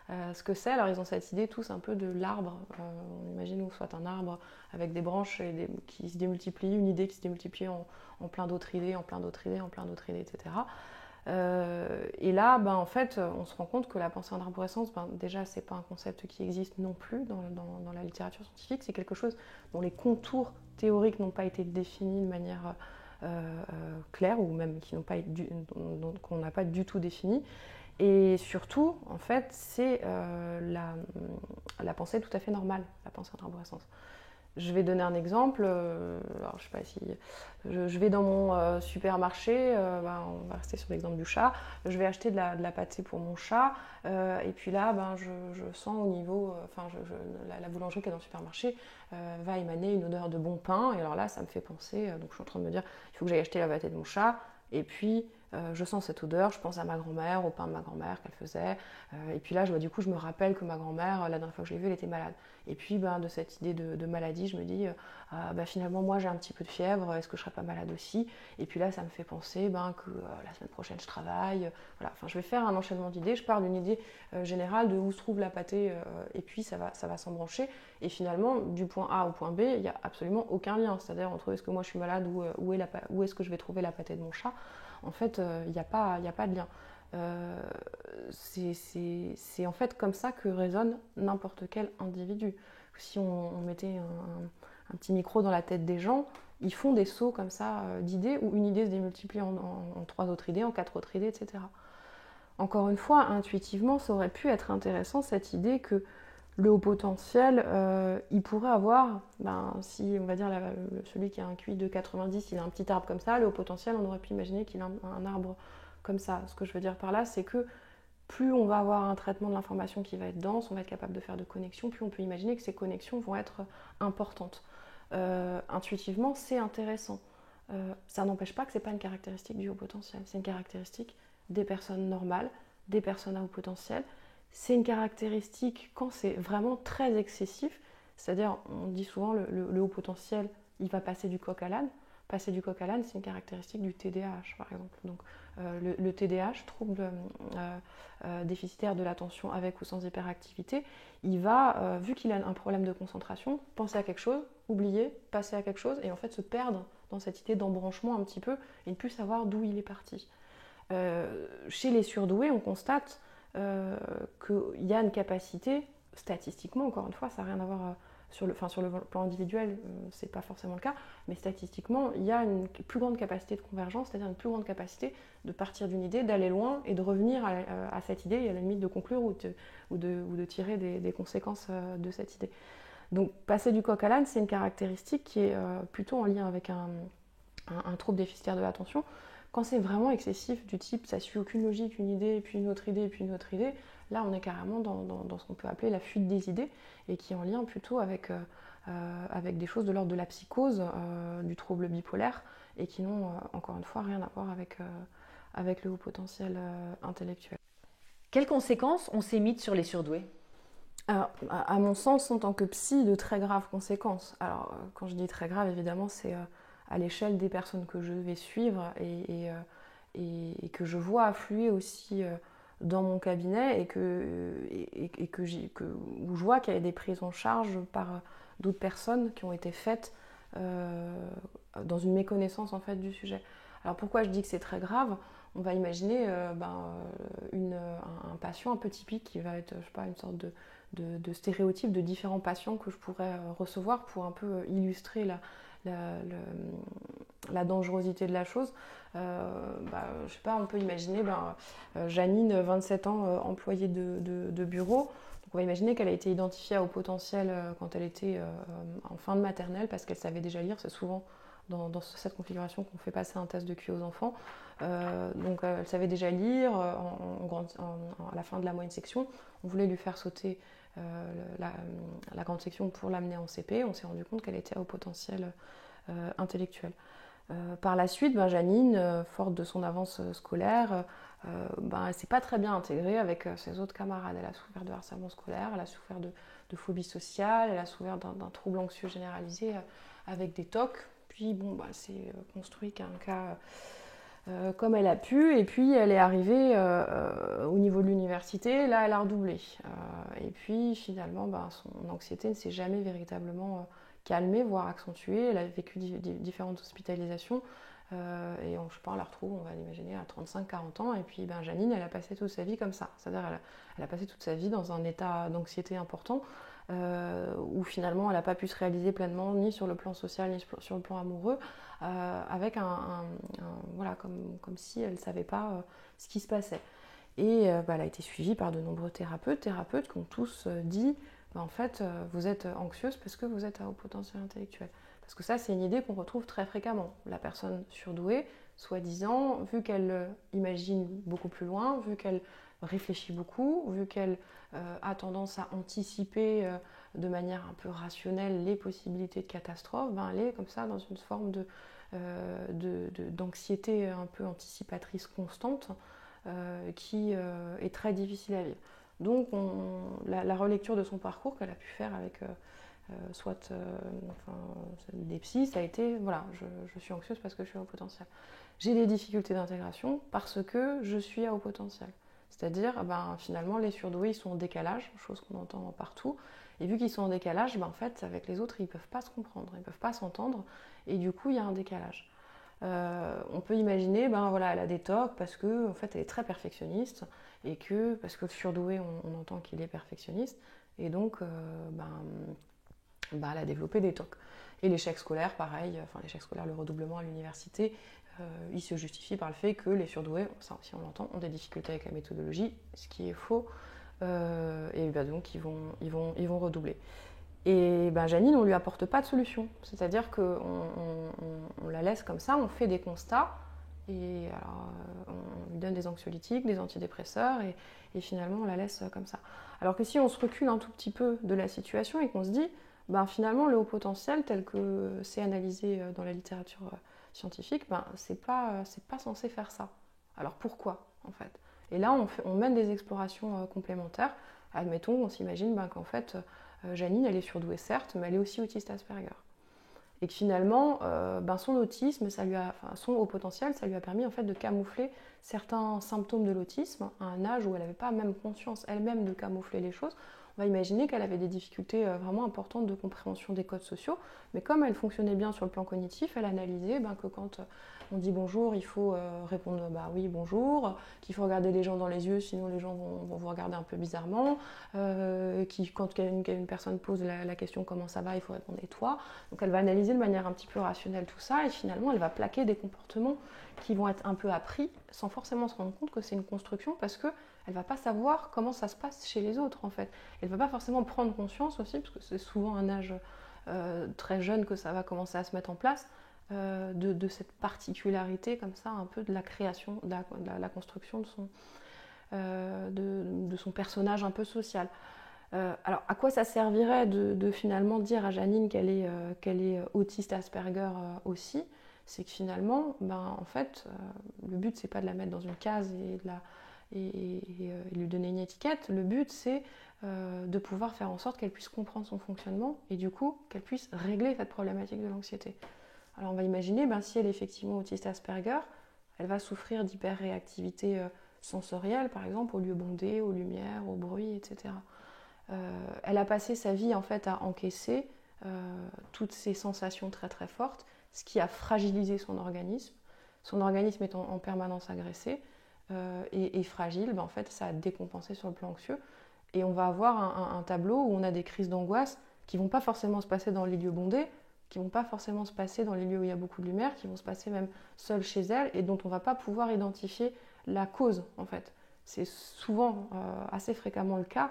ce que c'est. Alors ils ont cette idée tous un peu de l'arbre. On imagine soit un arbre avec des branches qui se démultiplient, une idée qui se démultiplie en plein d'autres idées, en plein d'autres idées, en plein d'autres idées, etc. Et là, en fait, on se rend compte que la pensée en arborescence, déjà, c'est pas un concept qui existe non plus dans la littérature scientifique. C'est quelque chose dont les contours théoriques n'ont pas été définis de manière claire ou même qu'on n'a pas du tout défini. Et surtout, en fait, c'est la pensée tout à fait normale, la pensée en arborescence. Je vais donner un exemple. Alors, je sais pas si je vais dans mon supermarché. On va rester sur l'exemple du chat. Je vais acheter de la pâtée pour mon chat. Et puis là, je sens au niveau, la boulangerie qui est dans le supermarché va émaner une odeur de bon pain. Et alors là, ça me fait penser. Donc, je suis en train de me dire, il faut que j'aille acheter la pâtée de mon chat. Et puis, je sens cette odeur, je pense à ma grand-mère, au pain de ma grand-mère qu'elle faisait. Et puis là, du coup, je me rappelle que ma grand-mère, la dernière fois que je l'ai vue, elle était malade. Et puis, de cette idée de maladie, je me dis, finalement, moi, j'ai un petit peu de fièvre, est-ce que je serais pas malade aussi? Et puis là, ça me fait penser que la semaine prochaine, je travaille. Voilà. Enfin, je vais faire un enchaînement d'idées. Je pars d'une idée générale de où se trouve la pâtée, et puis ça va s'embrancher. Et finalement, du point A au point B, il n'y a absolument aucun lien. C'est-à-dire entre est-ce que moi, je suis malade ou où est-ce que je vais trouver la pâtée de mon chat. En fait, il n'y a pas de lien. C'est en fait comme ça que résonne n'importe quel individu. Si on mettait un petit micro dans la tête des gens, ils font des sauts comme ça d'idées où une idée se démultiplie en 3 autres idées, en 4 autres idées, etc. Encore une fois, intuitivement, ça aurait pu être intéressant cette idée que le haut potentiel, il pourrait avoir, si on va dire celui qui a un QI de 90, il a un petit arbre comme ça, le haut potentiel, on aurait pu imaginer qu'il a un arbre comme ça. Ce que je veux dire par là, c'est que plus on va avoir un traitement de l'information qui va être dense, on va être capable de faire de connexions, plus on peut imaginer que ces connexions vont être importantes. Intuitivement, c'est intéressant. Ça n'empêche pas que ce n'est pas une caractéristique du haut potentiel, c'est une caractéristique des personnes normales, des personnes à haut potentiel. C'est une caractéristique quand c'est vraiment très excessif, c'est-à-dire on dit souvent le haut potentiel, il va passer du coq à l'âne. Passer du coq à l'âne, c'est une caractéristique du TDAH par exemple. Donc le TDAH, trouble déficitaire de l'attention avec ou sans hyperactivité, il va, vu qu'il a un problème de concentration, penser à quelque chose, oublier, passer à quelque chose et en fait se perdre dans cette idée d'embranchement un petit peu et ne plus savoir d'où il est parti. Chez les surdoués, on constate qu'il y a une capacité, statistiquement, encore une fois, ça n'a rien à voir sur le plan individuel, c'est pas forcément le cas, mais statistiquement, il y a une plus grande capacité de convergence, c'est-à-dire une plus grande capacité de partir d'une idée, d'aller loin et de revenir à cette idée et à la limite de conclure ou de tirer des conséquences de cette idée. Donc passer du coq à l'âne, c'est une caractéristique qui est plutôt en lien avec un trouble déficitaire de l'attention, Quand c'est vraiment excessif, du type ça suit aucune logique, une idée, puis une autre idée, puis une autre idée, là on est carrément dans ce qu'on peut appeler la fuite des idées, et qui est en lien plutôt avec des choses de l'ordre de la psychose, du trouble bipolaire, et qui n'ont encore une fois rien à voir avec le haut potentiel intellectuel. Quelles conséquences on s'est mises sur les surdoués? Alors, à mon sens, en tant que psy, de très graves conséquences. Alors, quand je dis très grave, évidemment, c'est à l'échelle des personnes que je vais suivre et que je vois affluer aussi dans mon cabinet où je vois qu'il y a des prises en charge par d'autres personnes qui ont été faites dans une méconnaissance en fait du sujet. Alors pourquoi je dis que c'est très grave? On va imaginer un patient un peu typique qui va être, je sais pas, une sorte de stéréotype de différents patients que je pourrais recevoir pour un peu illustrer la dangerosité de la chose. Je sais pas, on peut imaginer Janine, 27 ans, employée de bureau. Donc on va imaginer qu'elle a été identifiée à haut potentiel quand elle était en fin de maternelle parce qu'elle savait déjà lire. C'est souvent dans cette configuration qu'on fait passer un test de QI aux enfants. Donc elle savait déjà lire à la fin de la moyenne section. On voulait lui faire sauter la grande section pour l'amener en CP. On s'est rendu compte qu'elle était à haut potentiel intellectuel. Par la suite, Janine, forte de son avance scolaire, elle ne s'est pas très bien intégrée avec ses autres camarades. Elle a souffert de harcèlement scolaire, elle a souffert de phobie sociale, elle a souffert d'un trouble anxieux généralisé avec des TOC. Puis elle s'est construit qu'un cas comme elle a pu, et puis elle est arrivée au niveau de l'université, là elle a redoublé. Et puis finalement, son anxiété ne s'est jamais véritablement calmée, voire accentuée. Elle a vécu différentes hospitalisations, et on la retrouve, on va l'imaginer, à 35-40 ans. Et puis Janine, elle a passé toute sa vie comme ça. C'est-à-dire elle a passé toute sa vie dans un état d'anxiété important, où finalement elle n'a pas pu se réaliser pleinement, ni sur le plan social, ni sur le plan amoureux, avec comme si elle ne savait pas ce qui se passait. Et elle a été suivie par de nombreux thérapeutes qui ont tous dit en fait, vous êtes anxieuse parce que vous êtes à haut potentiel intellectuel. Parce que ça, c'est une idée qu'on retrouve très fréquemment. La personne surdouée, soi-disant, vu qu'elle imagine beaucoup plus loin, vu qu'elle réfléchit beaucoup, vu qu'elle a tendance à anticiper de manière un peu rationnelle les possibilités de catastrophe, elle est comme ça dans une forme d'anxiété un peu anticipatrice constante qui est très difficile à vivre. Donc la relecture de son parcours qu'elle a pu faire avec des psys, ça a été, voilà, je suis anxieuse parce que je suis à haut potentiel. J'ai des difficultés d'intégration parce que je suis à haut potentiel. C'est-à-dire, finalement, les surdoués, ils sont en décalage, chose qu'on entend partout. Et vu qu'ils sont en décalage, en fait, avec les autres, ils ne peuvent pas se comprendre, ils ne peuvent pas s'entendre. Et du coup, il y a un décalage. On peut imaginer, elle a des TOC parce que, en fait, elle est très perfectionniste. Et parce que le surdoué, on entend qu'il est perfectionniste. Et donc, elle a développé des TOC. Et l'échec scolaire, pareil, l'échec scolaire, le redoublement à l'université, il se justifie par le fait que les surdoués, ça aussi on l'entend, ont des difficultés avec la méthodologie, ce qui est faux, et donc ils vont redoubler. Et Janine, on ne lui apporte pas de solution, c'est-à-dire qu'on la laisse comme ça, on fait des constats, et alors, on lui donne des anxiolytiques, des antidépresseurs, et finalement on la laisse comme ça. Alors que si on se recule un tout petit peu de la situation et qu'on se dit, finalement le haut potentiel tel que c'est analysé dans la littérature scientifique, c'est pas censé faire ça. Alors pourquoi en fait? Et là on mène des explorations complémentaires. Admettons, on s'imagine qu'en fait Janine elle est surdouée certes, mais elle est aussi autiste Asperger. Et que finalement son autisme, son haut potentiel, ça lui a permis en fait de camoufler certains symptômes de l'autisme à un âge où elle n'avait pas même conscience elle-même de camoufler les choses. On va imaginer qu'elle avait des difficultés vraiment importantes de compréhension des codes sociaux, mais comme elle fonctionnait bien sur le plan cognitif, elle analysait que quand on dit bonjour, il faut répondre oui, bonjour, qu'il faut regarder les gens dans les yeux, sinon les gens vont vous regarder un peu bizarrement, quand une personne pose la question comment ça va, il faut répondre et toi. Donc elle va analyser de manière un petit peu rationnelle tout ça, et finalement elle va plaquer des comportements qui vont être un peu appris, sans forcément se rendre compte que c'est une construction, parce que elle ne va pas savoir comment ça se passe chez les autres en fait. Elle ne va pas forcément prendre conscience aussi, parce que c'est souvent un âge très jeune que ça va commencer à se mettre en place, de cette particularité comme ça, un peu de la création, de la construction de son personnage un peu social. Alors, à quoi ça servirait de finalement dire à Janine qu'elle est autiste Asperger aussi? C'est que finalement, en fait, le but, c'est pas de la mettre dans une case et lui donner une étiquette. Le but, c'est de pouvoir faire en sorte qu'elle puisse comprendre son fonctionnement et du coup, qu'elle puisse régler cette problématique de l'anxiété. Alors, on va imaginer, si elle est effectivement autiste Asperger, elle va souffrir d'hyperréactivité sensorielle, par exemple, aux lieux bondés, aux lumières, au bruit, etc. Elle a passé sa vie en fait à encaisser toutes ces sensations très très fortes, ce qui a fragilisé son organisme. Son organisme étant en permanence agressé et fragile, en fait, ça a décompensé sur le plan anxieux. Et on va avoir un tableau où on a des crises d'angoisse qui ne vont pas forcément se passer dans les lieux bondés, qui ne vont pas forcément se passer dans les lieux où il y a beaucoup de lumière, qui vont se passer même seules chez elle et dont on ne va pas pouvoir identifier la cause en fait. C'est souvent, assez fréquemment le cas.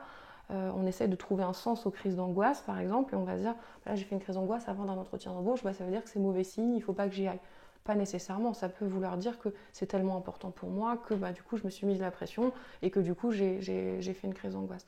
On essaie de trouver un sens aux crises d'angoisse par exemple et on va se dire là j'ai fait une crise d'angoisse avant d'un entretien d'embauche, ça veut dire que c'est mauvais signe, il ne faut pas que j'y aille. Pas nécessairement, ça peut vouloir dire que c'est tellement important pour moi que du coup je me suis mise la pression et que du coup j'ai fait une crise d'angoisse.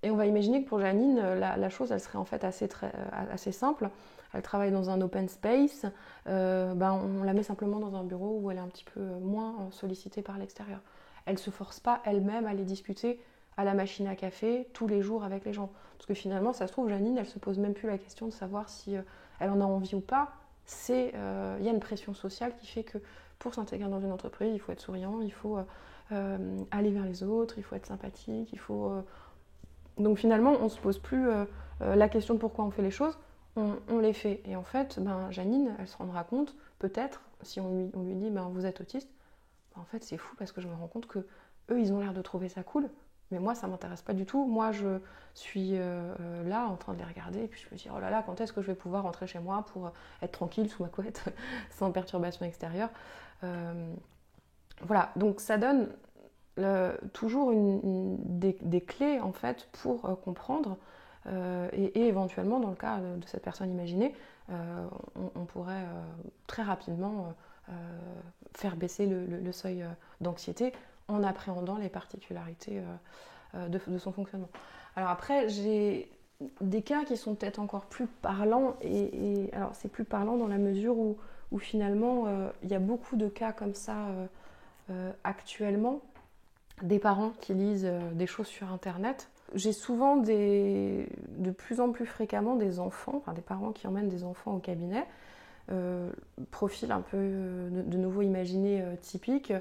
Et on va imaginer que pour Janine, la chose elle serait en fait assez simple. Elle travaille dans un open space, on la met simplement dans un bureau où elle est un petit peu moins sollicitée par l'extérieur. Elle ne se force pas elle-même à aller discuter à la machine à café tous les jours avec les gens. Parce que finalement, ça se trouve, Janine, elle ne se pose même plus la question de savoir si elle en a envie ou pas. Il y a une pression sociale qui fait que pour s'intégrer dans une entreprise, il faut être souriant, il faut aller vers les autres, il faut être sympathique, il faut... Donc finalement, on ne se pose plus la question de pourquoi on fait les choses, on les fait. Et en fait, Janine, elle se rendra compte, peut-être, si on lui dit vous êtes autiste, en fait c'est fou parce que je me rends compte que eux, ils ont l'air de trouver ça cool, mais moi, ça ne m'intéresse pas du tout. Moi, je suis là en train de les regarder et puis je me dis, oh là là, quand est-ce que je vais pouvoir rentrer chez moi pour être tranquille sous ma couette, sans perturbation extérieure. Voilà, donc ça donne toujours des clés en fait pour comprendre et éventuellement, dans le cas de cette personne imaginée, on pourrait très rapidement faire baisser le seuil d'anxiété en appréhendant les particularités de son fonctionnement. Alors après, j'ai des cas qui sont peut-être encore plus parlants, et alors c'est plus parlant dans la mesure où finalement il y a beaucoup de cas comme ça actuellement, des parents qui lisent des choses sur internet. J'ai souvent de plus en plus fréquemment des enfants, enfin des parents qui emmènent des enfants au cabinet, profil un peu de nouveau imaginé typique.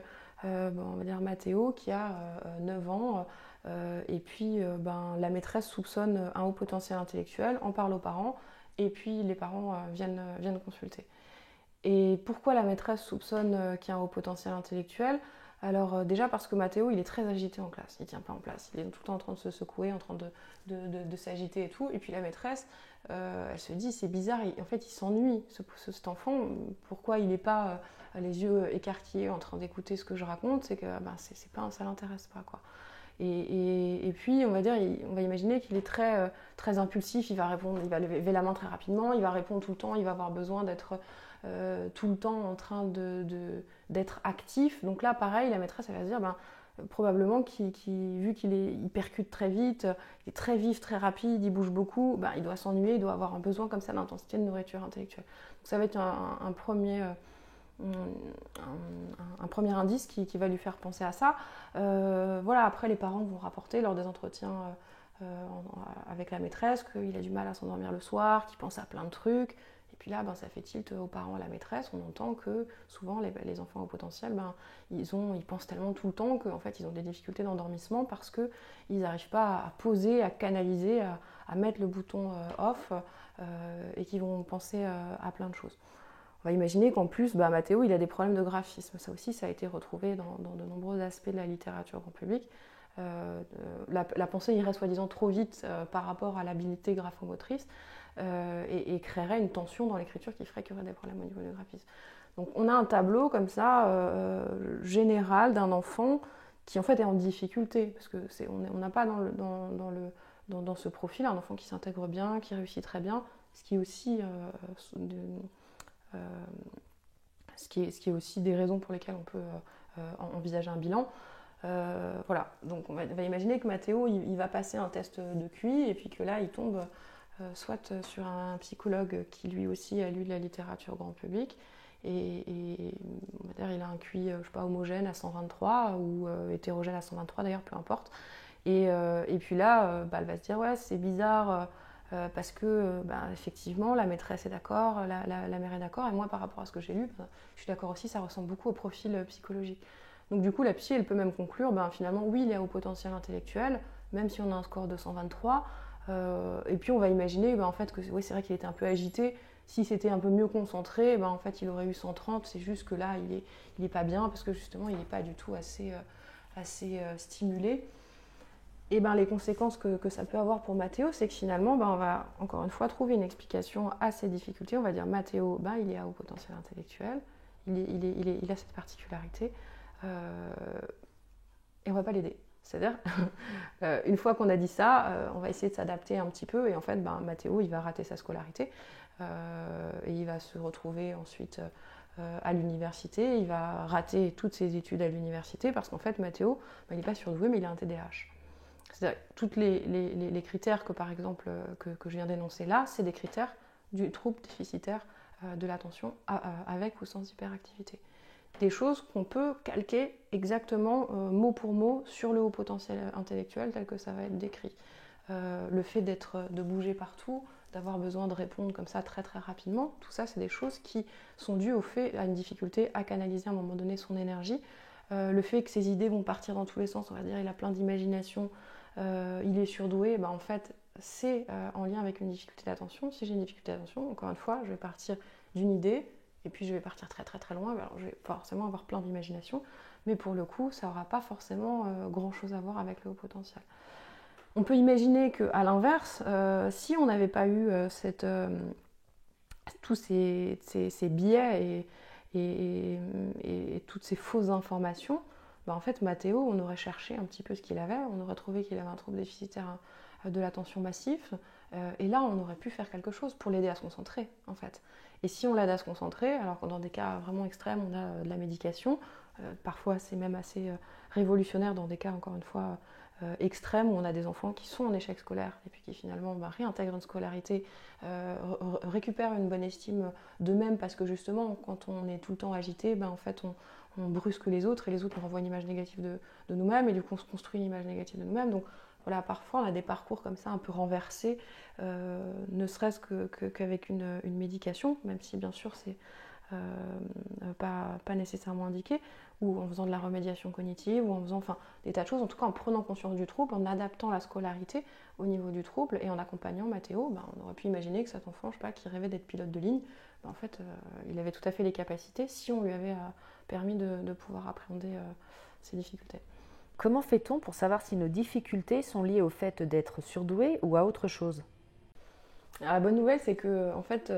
On va dire Mathéo qui a 9 ans et puis la maîtresse soupçonne un haut potentiel intellectuel, en parle aux parents et puis les parents viennent consulter. Et pourquoi la maîtresse soupçonne qu'il y a un haut potentiel intellectuel? Alors déjà parce que Mathéo il est très agité en classe, il ne tient pas en place, il est tout le temps en train de se secouer, en train de s'agiter et tout, et puis la maîtresse elle se dit c'est bizarre, en fait il s'ennuie cet enfant, pourquoi il n'est pas les yeux écarquillés en train d'écouter ce que je raconte, c'est que ça l'intéresse pas quoi. Et puis on va imaginer qu'il est très, très impulsif, il va lever la main très rapidement, il va répondre tout le temps, il va avoir besoin d'être tout le temps en train d'être actif. Donc là pareil, la maîtresse elle va se dire probablement vu qu'il percute très vite, il est très vif, très rapide, il bouge beaucoup, il doit s'ennuyer, il doit avoir un besoin comme ça d'intensité de nourriture intellectuelle. Donc ça va être un premier indice qui va lui faire penser à ça. Voilà, après les parents vont rapporter lors des entretiens avec la maîtresse qu'il a du mal à s'endormir le soir, qu'il pense à plein de trucs. Et puis là, ça fait tilt aux parents, à la maîtresse. On entend que souvent les enfants au potentiel, ils pensent tellement tout le temps qu'en fait ils ont des difficultés d'endormissement parce qu'ils n'arrivent pas à poser, à canaliser, à mettre le bouton off et qu'ils vont penser à plein de choses. On va imaginer qu'en plus, Mathéo, il a des problèmes de graphisme. Ça aussi, ça a été retrouvé dans de nombreux aspects de la littérature grand public. La pensée irait soi-disant trop vite par rapport à l'habilité graphomotrice et créerait une tension dans l'écriture qui ferait qu'il y aurait des problèmes au niveau du graphisme. Donc on a un tableau comme ça, général d'un enfant qui en fait est en difficulté, parce qu'on n'a pas dans ce profil un enfant qui s'intègre bien, qui réussit très bien, ce qui aussi ce qui est aussi des raisons pour lesquelles on peut envisager un bilan. Voilà, donc on va imaginer que Mathéo il va passer un test de QI et puis que là il tombe soit sur un psychologue qui lui aussi a lu de la littérature grand public et on va dire il a un QI je sais pas, homogène à 123 ou hétérogène à 123 d'ailleurs, peu importe. Et puis là, elle va se dire ouais c'est bizarre parce que effectivement la maîtresse est d'accord, la mère est d'accord et moi par rapport à ce que j'ai lu, je suis d'accord aussi, ça ressemble beaucoup au profil psychologique. Donc du coup, la psy, elle peut même conclure, finalement, oui, il est à haut potentiel intellectuel, même si on a un score de 123. Et puis on va imaginer en fait, que oui, c'est vrai qu'il était un peu agité. Si c'était un peu mieux concentré, en fait, il aurait eu 130. C'est juste que là, il est pas bien parce que justement, il n'est pas du tout assez stimulé. Et les conséquences que ça peut avoir pour Mathéo, c'est que finalement, on va encore une fois trouver une explication à ces difficultés. On va dire Mathéo, il est à haut potentiel intellectuel, il a cette particularité. Et on va pas l'aider. C'est-à-dire, une fois qu'on a dit ça, on va essayer de s'adapter un petit peu et en fait, Mathéo, il va rater sa scolarité et il va se retrouver ensuite à l'université, il va rater toutes ses études à l'université parce qu'en fait, Mathéo, il n'est pas surdoué, mais il a un TDAH. C'est-à-dire, tous les critères que, par exemple, que je viens d'énoncer là, c'est des critères du trouble déficitaire de l'attention avec ou sans hyperactivité. Des choses qu'on peut calquer exactement mot pour mot sur le haut potentiel intellectuel tel que ça va être décrit. Le fait de bouger partout, d'avoir besoin de répondre comme ça très très rapidement, tout ça c'est des choses qui sont dues au fait à une difficulté à canaliser à un moment donné son énergie. Le fait que ses idées vont partir dans tous les sens, on va dire il a plein d'imagination, il est surdoué, en fait c'est en lien avec une difficulté d'attention. Si j'ai une difficulté d'attention, encore une fois, je vais partir d'une idée, et puis je vais partir très très très loin, alors je vais forcément avoir plein d'imagination, mais pour le coup, ça n'aura pas forcément grand chose à voir avec le haut potentiel. On peut imaginer qu'à l'inverse, si on n'avait pas eu tous ces biais et toutes ces fausses informations, en fait, Mathéo, on aurait cherché un petit peu ce qu'il avait, on aurait trouvé qu'il avait un trouble déficitaire de l'attention massif, et là, on aurait pu faire quelque chose pour l'aider à se concentrer, en fait. Et si on l'aide à se concentrer, alors que dans des cas vraiment extrêmes, on a de la médication, parfois c'est même assez révolutionnaire dans des cas, encore une fois, extrêmes, où on a des enfants qui sont en échec scolaire et puis qui finalement réintègrent une scolarité, récupèrent une bonne estime d'eux-mêmes parce que justement, quand on est tout le temps agité, en fait, on brusque les autres et les autres nous renvoient une image négative de nous-mêmes et du coup on se construit une image négative de nous-mêmes. Donc voilà, parfois on a des parcours comme ça un peu renversés, ne serait-ce qu'avec une médication, même si bien sûr c'est pas nécessairement indiqué, ou en faisant de la remédiation cognitive, ou en faisant des tas de choses, en tout cas en prenant conscience du trouble, en adaptant la scolarité au niveau du trouble et en accompagnant Mathéo. On aurait pu imaginer que cet enfant, je sais pas, qui rêvait d'être pilote de ligne, en fait il avait tout à fait les capacités si on lui avait permis de pouvoir appréhender ces difficultés. Comment fait-on pour savoir si nos difficultés sont liées au fait d'être surdoué ou à autre chose ? Alors, la bonne nouvelle, c'est que en fait,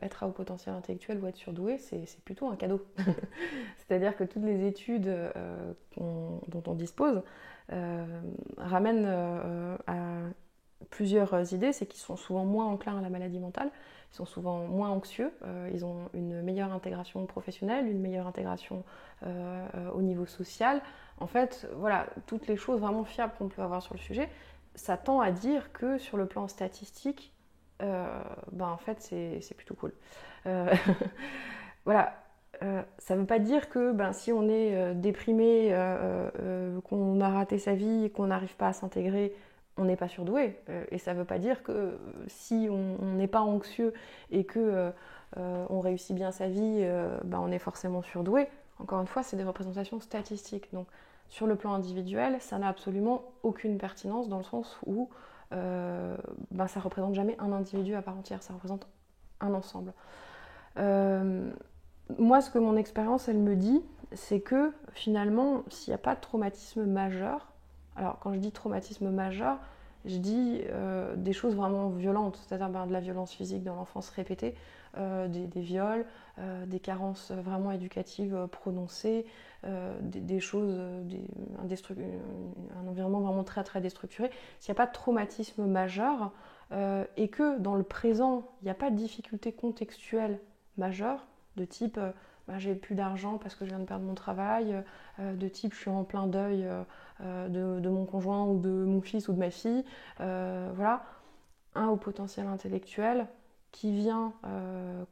être à haut potentiel intellectuel ou être surdoué, c'est plutôt un cadeau. C'est-à-dire que toutes les études dont on dispose ramènent à plusieurs idées. C'est qu'ils sont souvent moins enclins à la maladie mentale, ils sont souvent moins anxieux, ils ont une meilleure intégration professionnelle, une meilleure intégration au niveau social. En fait, voilà, toutes les choses vraiment fiables qu'on peut avoir sur le sujet, ça tend à dire que sur le plan statistique, en fait c'est plutôt cool. Voilà, ça ne veut pas dire que si on est déprimé, qu'on a raté sa vie, qu'on n'arrive pas à s'intégrer, on n'est pas surdoué. Et ça ne veut pas dire que si on n'est pas anxieux et que on réussit bien sa vie, on est forcément surdoué. Encore une fois, c'est des représentations statistiques. Donc sur le plan individuel, ça n'a absolument aucune pertinence dans le sens où ça ne représente jamais un individu à part entière, ça représente un ensemble. Moi, ce que mon expérience, elle me dit, c'est que finalement, s'il n'y a pas de traumatisme majeur, alors quand je dis traumatisme majeur, je dis des choses vraiment violentes, c'est-à-dire de la violence physique dans l'enfance répétée, des viols, des carences vraiment éducatives prononcées, des choses, un environnement vraiment très très déstructuré. S'il n'y a pas de traumatisme majeur et que dans le présent, il n'y a pas de difficulté contextuelle majeurs, de type j'ai plus d'argent parce que je viens de perdre mon travail, de type je suis en plein deuil de mon conjoint ou de mon fils ou de ma fille. Voilà, un haut potentiel intellectuel qui vient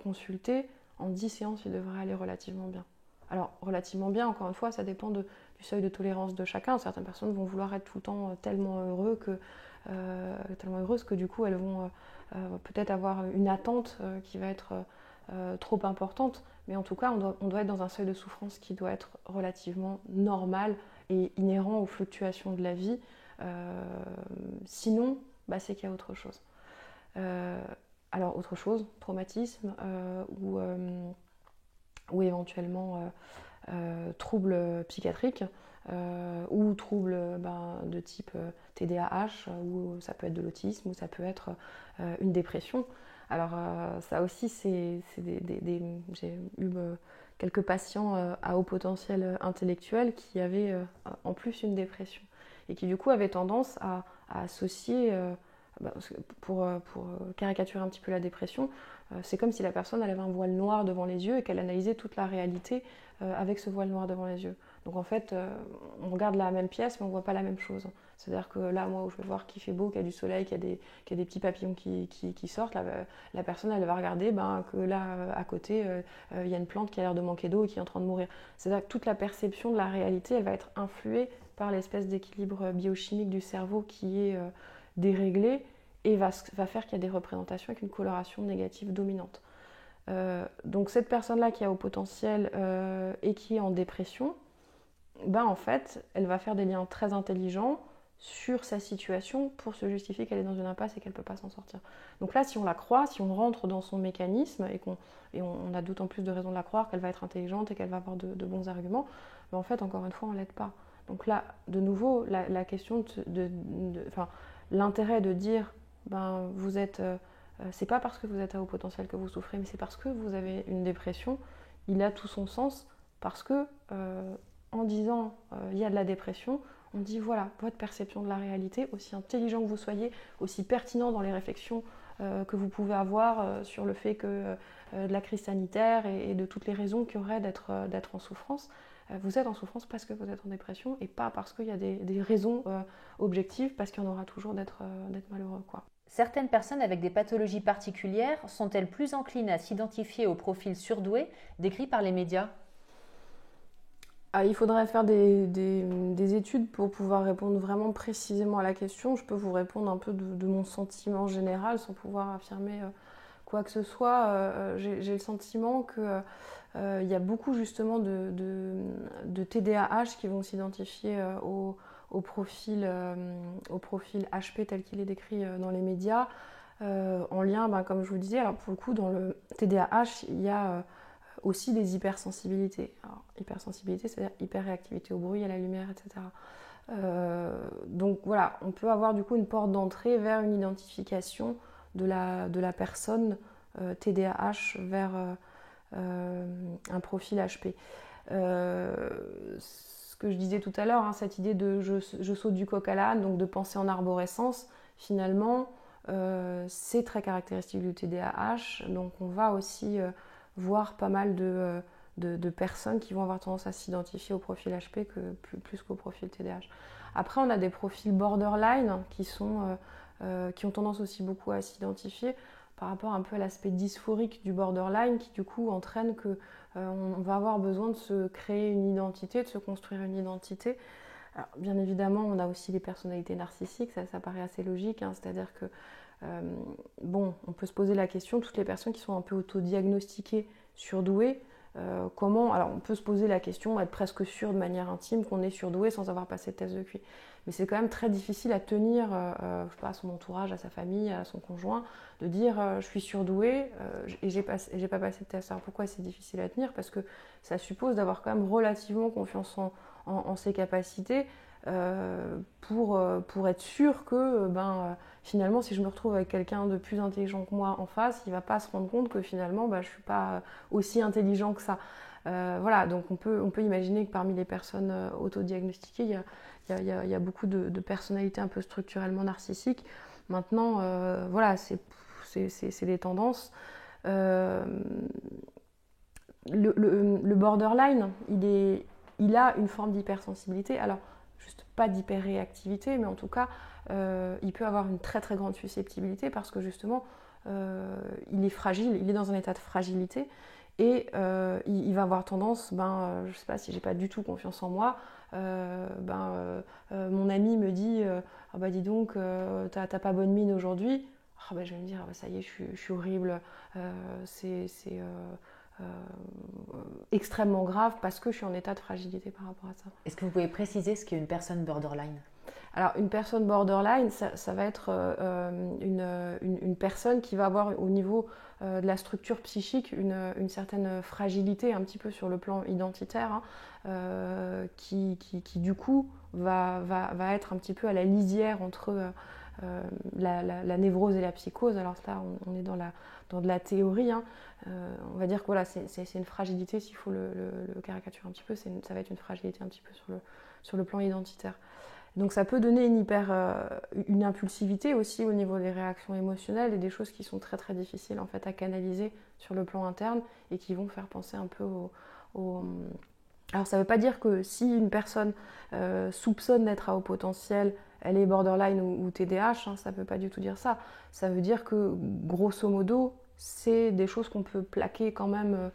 consulter, en 10 séances, il devrait aller relativement bien. Alors, relativement bien, encore une fois, ça dépend du seuil de tolérance de chacun. Certaines personnes vont vouloir être tout le temps tellement heureuses que du coup, elles vont peut-être avoir une attente qui va être trop importante. Mais en tout cas, on doit être dans un seuil de souffrance qui doit être relativement normal et inhérent aux fluctuations de la vie. Sinon, c'est qu'il y a autre chose. Alors, autre chose, traumatisme ou éventuellement troubles psychiatriques ou troubles de type TDAH, ou ça peut être de l'autisme, ou ça peut être une dépression. Alors ça aussi, j'ai eu quelques patients à haut potentiel intellectuel qui avaient en plus une dépression et qui du coup avaient tendance à associer, pour caricaturer un petit peu la dépression, c'est comme si la personne elle avait un voile noir devant les yeux et qu'elle analysait toute la réalité avec ce voile noir devant les yeux. Donc en fait, on regarde la même pièce mais on ne voit pas la même chose. C'est-à-dire que là, moi, où je vais voir qu'il fait beau, qu'il y a du soleil, qu'il y a des petits papillons qui sortent, la personne, elle va regarder que là, à côté, il y a une plante qui a l'air de manquer d'eau et qui est en train de mourir. C'est-à-dire que toute la perception de la réalité, elle va être influée par l'espèce d'équilibre biochimique du cerveau qui est déréglé et va faire qu'il y a des représentations avec une coloration négative dominante. Donc cette personne-là qui a au potentiel et qui est en dépression, en fait, elle va faire des liens très intelligents sur sa situation pour se justifier qu'elle est dans une impasse et qu'elle ne peut pas s'en sortir. Donc là, si on la croit, si on rentre dans son mécanisme et on a d'autant plus de raisons de la croire qu'elle va être intelligente et qu'elle va avoir de bons arguments, en fait, encore une fois, on ne l'aide pas. Donc là, de nouveau, la question l'intérêt de dire vous êtes, c'est pas parce que vous êtes à haut potentiel que vous souffrez, mais c'est parce que vous avez une dépression, il a tout son sens parce que en disant il y a de la dépression, on dit voilà, votre perception de la réalité, aussi intelligent que vous soyez, aussi pertinent dans les réflexions que vous pouvez avoir sur le fait que de la crise sanitaire et de toutes les raisons qu'il y aurait d'être en souffrance, vous êtes en souffrance parce que vous êtes en dépression et pas parce qu'il y a des raisons objectives, parce qu'il y en aura toujours d'être malheureux, quoi. Certaines personnes avec des pathologies particulières sont-elles plus enclines à s'identifier au profil surdoué décrit par les médias ? Il faudrait faire des études pour pouvoir répondre vraiment précisément à la question. Je peux vous répondre un peu de mon sentiment général sans pouvoir affirmer quoi que ce soit. J'ai le sentiment qu'il y a beaucoup justement de TDAH qui vont s'identifier au profil HP tel qu'il est décrit dans les médias, en lien, comme je vous le disais, alors pour le coup dans le TDAH il y a aussi des hypersensibilités. Alors, hypersensibilité, c'est-à-dire hyperréactivité au bruit, à la lumière, etc. Donc voilà, on peut avoir du coup une porte d'entrée vers une identification de la personne TDAH vers un profil HP. Ce que je disais tout à l'heure, cette idée de je saute du coq à l'âne, donc de penser en arborescence, finalement, c'est très caractéristique du TDAH. Donc on va aussi voir pas mal de personnes qui vont avoir tendance à s'identifier au profil HP plus qu'au profil TDAH. Après, on a des profils borderline qui ont tendance aussi beaucoup à s'identifier par rapport un peu à l'aspect dysphorique du borderline qui du coup entraîne qu'on va avoir besoin de se créer une identité, de se construire une identité. Alors, bien évidemment, on a aussi les personnalités narcissiques, ça paraît assez logique, c'est-à-dire que on peut se poser la question, toutes les personnes qui sont un peu autodiagnostiquées surdouées, alors on peut se poser la question, être presque sûr de manière intime qu'on est surdoué sans avoir passé de test de QI. Mais c'est quand même très difficile à tenir, je sais pas, à son entourage, à sa famille, à son conjoint, de dire je suis surdoué et j'ai pas passé de test. Alors pourquoi c'est difficile à tenir ? Parce que ça suppose d'avoir quand même relativement confiance en ses capacités pour être sûr que finalement si je me retrouve avec quelqu'un de plus intelligent que moi en face, il ne va pas se rendre compte que finalement je ne suis pas aussi intelligent que ça. Voilà, donc on peut imaginer que parmi les personnes autodiagnostiquées, il y a beaucoup de personnalités un peu structurellement narcissiques. Maintenant, voilà, c'est des tendances. Le borderline, il a une forme d'hypersensibilité. Alors, juste pas d'hyperréactivité, mais en tout cas, il peut avoir une très très grande susceptibilité parce que justement, il est fragile, il est dans un état de fragilité et il va avoir tendance, je ne sais pas si j'ai pas du tout confiance en moi, mon ami me dit ah bah dis donc, t'as pas bonne mine aujourd'hui. Ah bah, je vais me dire ah bah, ça y est, je suis horrible, c'est extrêmement grave parce que je suis en état de fragilité par rapport à ça. Est-ce que vous pouvez préciser ce qu'est une personne borderline? Alors, une personne borderline, ça va être une personne qui va avoir au niveau de la structure psychique une certaine fragilité un petit peu sur le plan identitaire, hein, qui du coup va être un petit peu à la lisière entre la névrose et la psychose. Alors là, on est dans de la théorie, hein. On va dire que voilà, c'est une fragilité, s'il faut le caricaturer un petit peu, ça va être une fragilité un petit peu sur le plan identitaire. Donc ça peut donner une impulsivité aussi au niveau des réactions émotionnelles et des choses qui sont très très difficiles en fait à canaliser sur le plan interne et qui vont faire penser un peu Alors ça ne veut pas dire que si une personne soupçonne d'être à haut potentiel, elle est borderline ou TDAH, hein, ça ne veut pas du tout dire ça. Ça veut dire que grosso modo, c'est des choses qu'on peut plaquer quand même.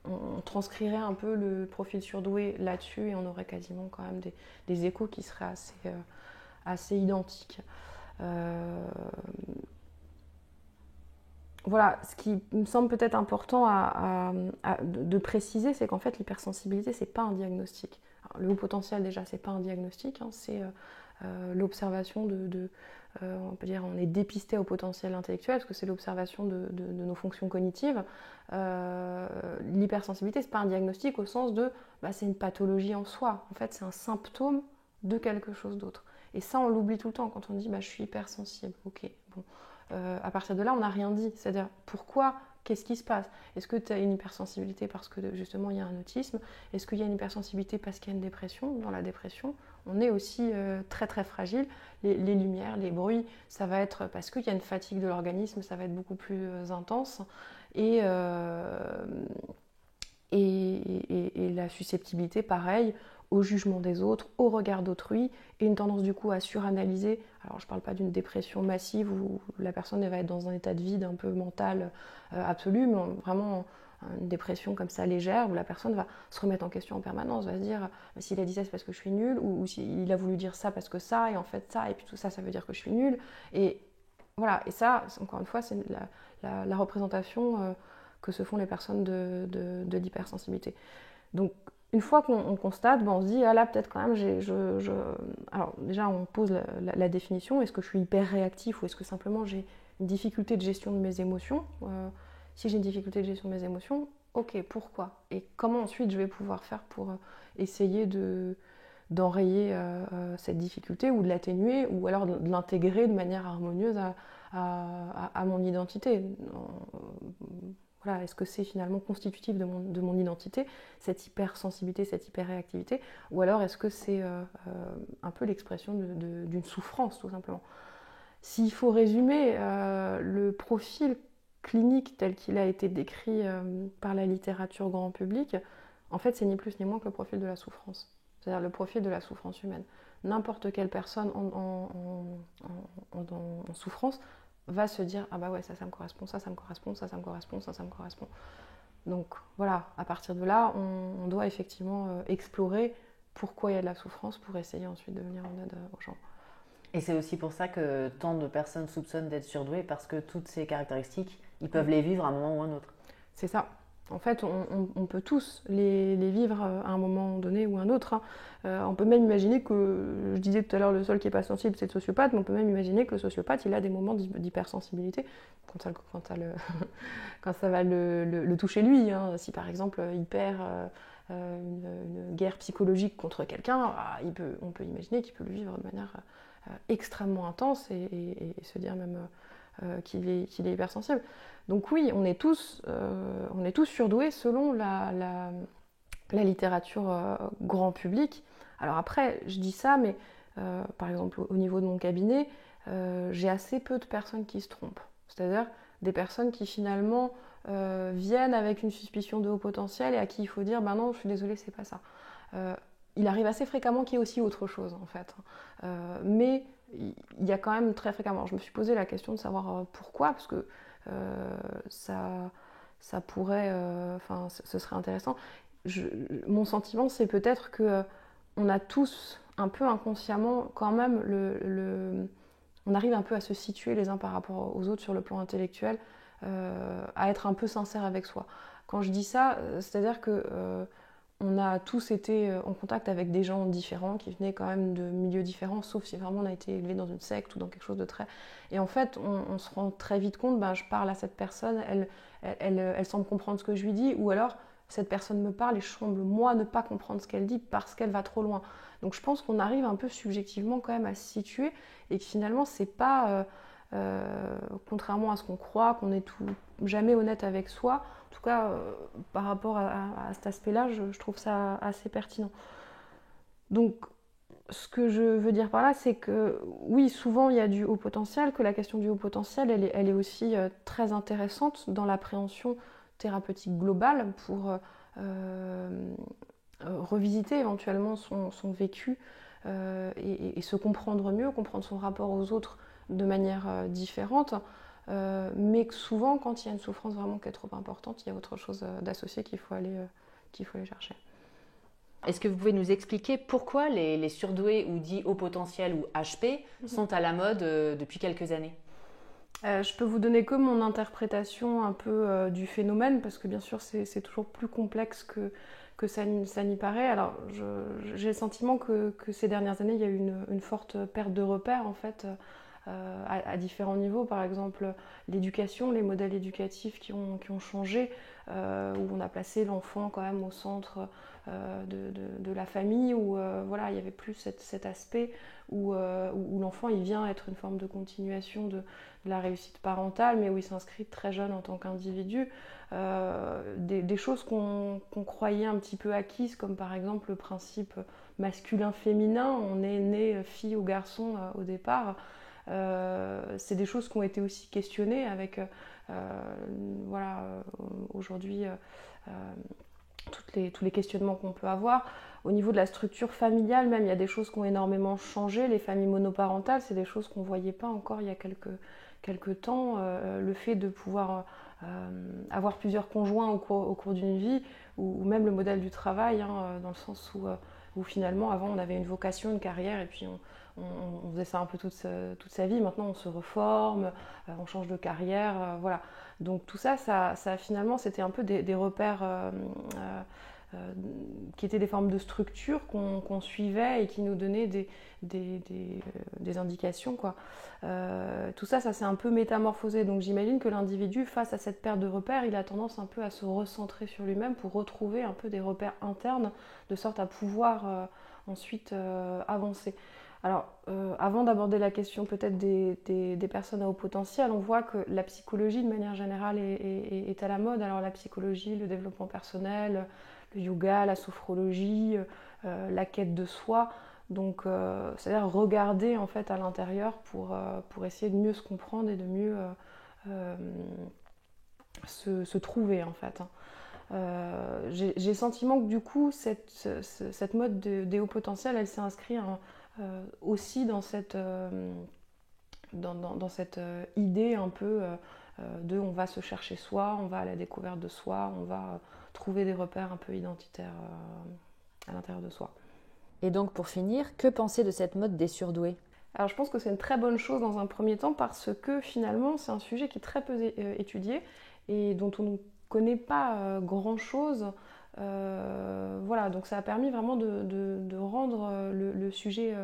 On transcrirait un peu le profil surdoué là-dessus et on aurait quasiment quand même des échos qui seraient assez identiques. Voilà, ce qui me semble peut-être important de préciser, c'est qu'en fait l'hypersensibilité, c'est pas un diagnostic. Alors, le haut potentiel déjà, c'est pas un diagnostic, hein, c'est l'observation on peut dire, on est dépisté au potentiel intellectuel parce que c'est l'observation de nos fonctions cognitives. L'hypersensibilité, c'est pas un diagnostic au sens de, c'est une pathologie en soi. En fait, c'est un symptôme de quelque chose d'autre. Et ça, on l'oublie tout le temps quand on dit, je suis hypersensible. Ok, bon. À partir de là, on n'a rien dit. C'est-à-dire, pourquoi? Qu'est-ce qui se passe? Est-ce que tu as une hypersensibilité parce que justement il y a un autisme? Est-ce qu'il y a une hypersensibilité parce qu'il y a une dépression? Dans la dépression, on est aussi très très fragile. Les lumières, les bruits, ça va être parce qu'il y a une fatigue de l'organisme, ça va être beaucoup plus intense. Et la susceptibilité, pareil, au jugement des autres, au regard d'autrui, et une tendance du coup à suranalyser. Alors je ne parle pas d'une dépression massive où la personne va être dans un état de vide un peu mental absolu, mais vraiment une dépression comme ça légère où la personne va se remettre en question en permanence, va se dire s'il a dit ça c'est parce que je suis nulle, ou s'il a voulu dire ça parce que ça, et en fait ça, et puis tout ça ça veut dire que je suis nulle. Et voilà, et ça, encore une fois, c'est la représentation que se font les personnes de l'hypersensibilité. Donc, une fois qu'on constate, on se dit, ah là, peut-être quand même, alors déjà, on pose la définition, est-ce que je suis hyper réactif ou est-ce que simplement j'ai une difficulté de gestion de mes émotions? Si j'ai une difficulté de gestion de mes émotions, ok, pourquoi? Et comment ensuite je vais pouvoir faire pour essayer d'enrayer cette difficulté ou de l'atténuer ou alors de l'intégrer de manière harmonieuse à mon identité. Voilà, est-ce que c'est finalement constitutif de mon identité, cette hypersensibilité, cette hyperréactivité, ou alors est-ce que c'est un peu l'expression d'une souffrance tout simplement? S'il faut résumer le profil clinique tel qu'il a été décrit par la littérature grand public, en fait c'est ni plus ni moins que le profil de la souffrance. C'est-à-dire le profil de la souffrance humaine. N'importe quelle personne en souffrance va se dire ah bah ouais ça me correspond, ça me correspond, ça me correspond, ça me correspond. Donc voilà, à partir de là, on doit effectivement explorer pourquoi il y a de la souffrance pour essayer ensuite de venir en aide aux gens. Et c'est aussi pour ça que tant de personnes soupçonnent d'être surdouées parce que toutes ces caractéristiques, ils peuvent les vivre à un moment ou à un autre. C'est ça. En fait, on peut tous les vivre à un moment donné ou à un autre, hein. On peut même imaginer que, je disais tout à l'heure, le seul qui n'est pas sensible, c'est le sociopathe, mais on peut même imaginer que le sociopathe, il a des moments d'hypersensibilité quand ça va le toucher lui, hein. Si par exemple, il perd une guerre psychologique contre quelqu'un, on peut imaginer qu'il peut le vivre de manière extrêmement intense et se dire même qu'il est hypersensible. Donc oui, on est tous surdoués selon la littérature grand public. Alors après, je dis ça, mais par exemple au niveau de mon cabinet, j'ai assez peu de personnes qui se trompent. C'est-à-dire, des personnes qui finalement viennent avec une suspicion de haut potentiel et à qui il faut dire non, je suis désolée, c'est pas ça. Il arrive assez fréquemment qu'il y ait aussi autre chose en fait. Mais il y a quand même très fréquemment. Je me suis posé la question de savoir pourquoi, parce que ça pourrait, ce serait intéressant. Mon sentiment, c'est peut-être que on a tous un peu inconsciemment quand même on arrive un peu à se situer les uns par rapport aux autres sur le plan intellectuel, à être un peu sincère avec soi. Quand je dis ça, c'est-à-dire que on a tous été en contact avec des gens différents qui venaient quand même de milieux différents, sauf si vraiment on a été élevé dans une secte ou dans quelque chose de très... Et en fait, on se rend très vite compte, je parle à cette personne, elle semble comprendre ce que je lui dis, ou alors cette personne me parle et je semble moi ne pas comprendre ce qu'elle dit parce qu'elle va trop loin. Donc je pense qu'on arrive un peu subjectivement quand même à se situer et que finalement c'est pas, contrairement à ce qu'on croit, qu'on est jamais honnête avec soi. En tout cas, par rapport à cet aspect-là, je trouve ça assez pertinent. Donc, ce que je veux dire par là, c'est que oui, souvent il y a du haut potentiel, que la question du haut potentiel, elle est aussi très intéressante dans l'appréhension thérapeutique globale pour revisiter éventuellement son vécu et se comprendre mieux, comprendre son rapport aux autres de manière différente. Mais que souvent, quand il y a une souffrance vraiment qui est trop importante, il y a autre chose d'associé qu'il faut aller chercher. Est-ce que vous pouvez nous expliquer pourquoi les surdoués ou dits haut potentiel ou HP sont à la mode depuis quelques années ? Je peux vous donner que mon interprétation un peu du phénomène, parce que bien sûr c'est toujours plus complexe que ça n'y paraît. Alors j'ai le sentiment que ces dernières années, il y a eu une forte perte de repères en fait, à différents niveaux. Par exemple, l'éducation, les modèles éducatifs qui ont changé, où on a placé l'enfant quand même au centre de la famille, où voilà, il n'y avait plus cet aspect où l'enfant il vient être une forme de continuation de la réussite parentale, mais où il s'inscrit très jeune en tant qu'individu. Des choses qu'on croyait un petit peu acquises, comme par exemple le principe masculin-féminin, on est né fille ou garçon au départ. C'est des choses qui ont été aussi questionnées avec voilà, aujourd'hui tous les questionnements qu'on peut avoir. Au niveau de la structure familiale, même, il y a des choses qui ont énormément changé. Les familles monoparentales, c'est des choses qu'on ne voyait pas encore il y a quelques temps. Le fait de pouvoir avoir plusieurs conjoints au cours d'une vie, ou même le modèle du travail, dans le sens où finalement, avant, on avait une vocation, une carrière, et puis on faisait ça un peu toute sa vie. Maintenant, on se reforme, on change de carrière, voilà. Donc tout ça finalement, c'était un peu des repères qui étaient des formes de structure qu'on suivait et qui nous donnaient des indications, quoi. Tout ça s'est un peu métamorphosé. Donc j'imagine que l'individu, face à cette perte de repères, il a tendance un peu à se recentrer sur lui-même pour retrouver un peu des repères internes, de sorte à pouvoir ensuite avancer. Alors, avant d'aborder la question peut-être des personnes à haut potentiel, on voit que la psychologie, de manière générale, est à la mode. Alors, la psychologie, le développement personnel, le yoga, la sophrologie, la quête de soi. Donc, c'est-à-dire regarder en fait à l'intérieur pour essayer de mieux se comprendre et de mieux se trouver en fait. J'ai le sentiment que du coup, cette mode des hauts potentiels, elle s'est inscrite aussi dans cette idée un peu de on va se chercher soi, on va à la découverte de soi, on va trouver des repères un peu identitaires à l'intérieur de soi. Et donc pour finir, que penser de cette mode des surdoués ? Alors je pense que c'est une très bonne chose dans un premier temps parce que finalement c'est un sujet qui est très peu étudié et dont on ne connaît pas grand-chose. Voilà, donc ça a permis vraiment de rendre le sujet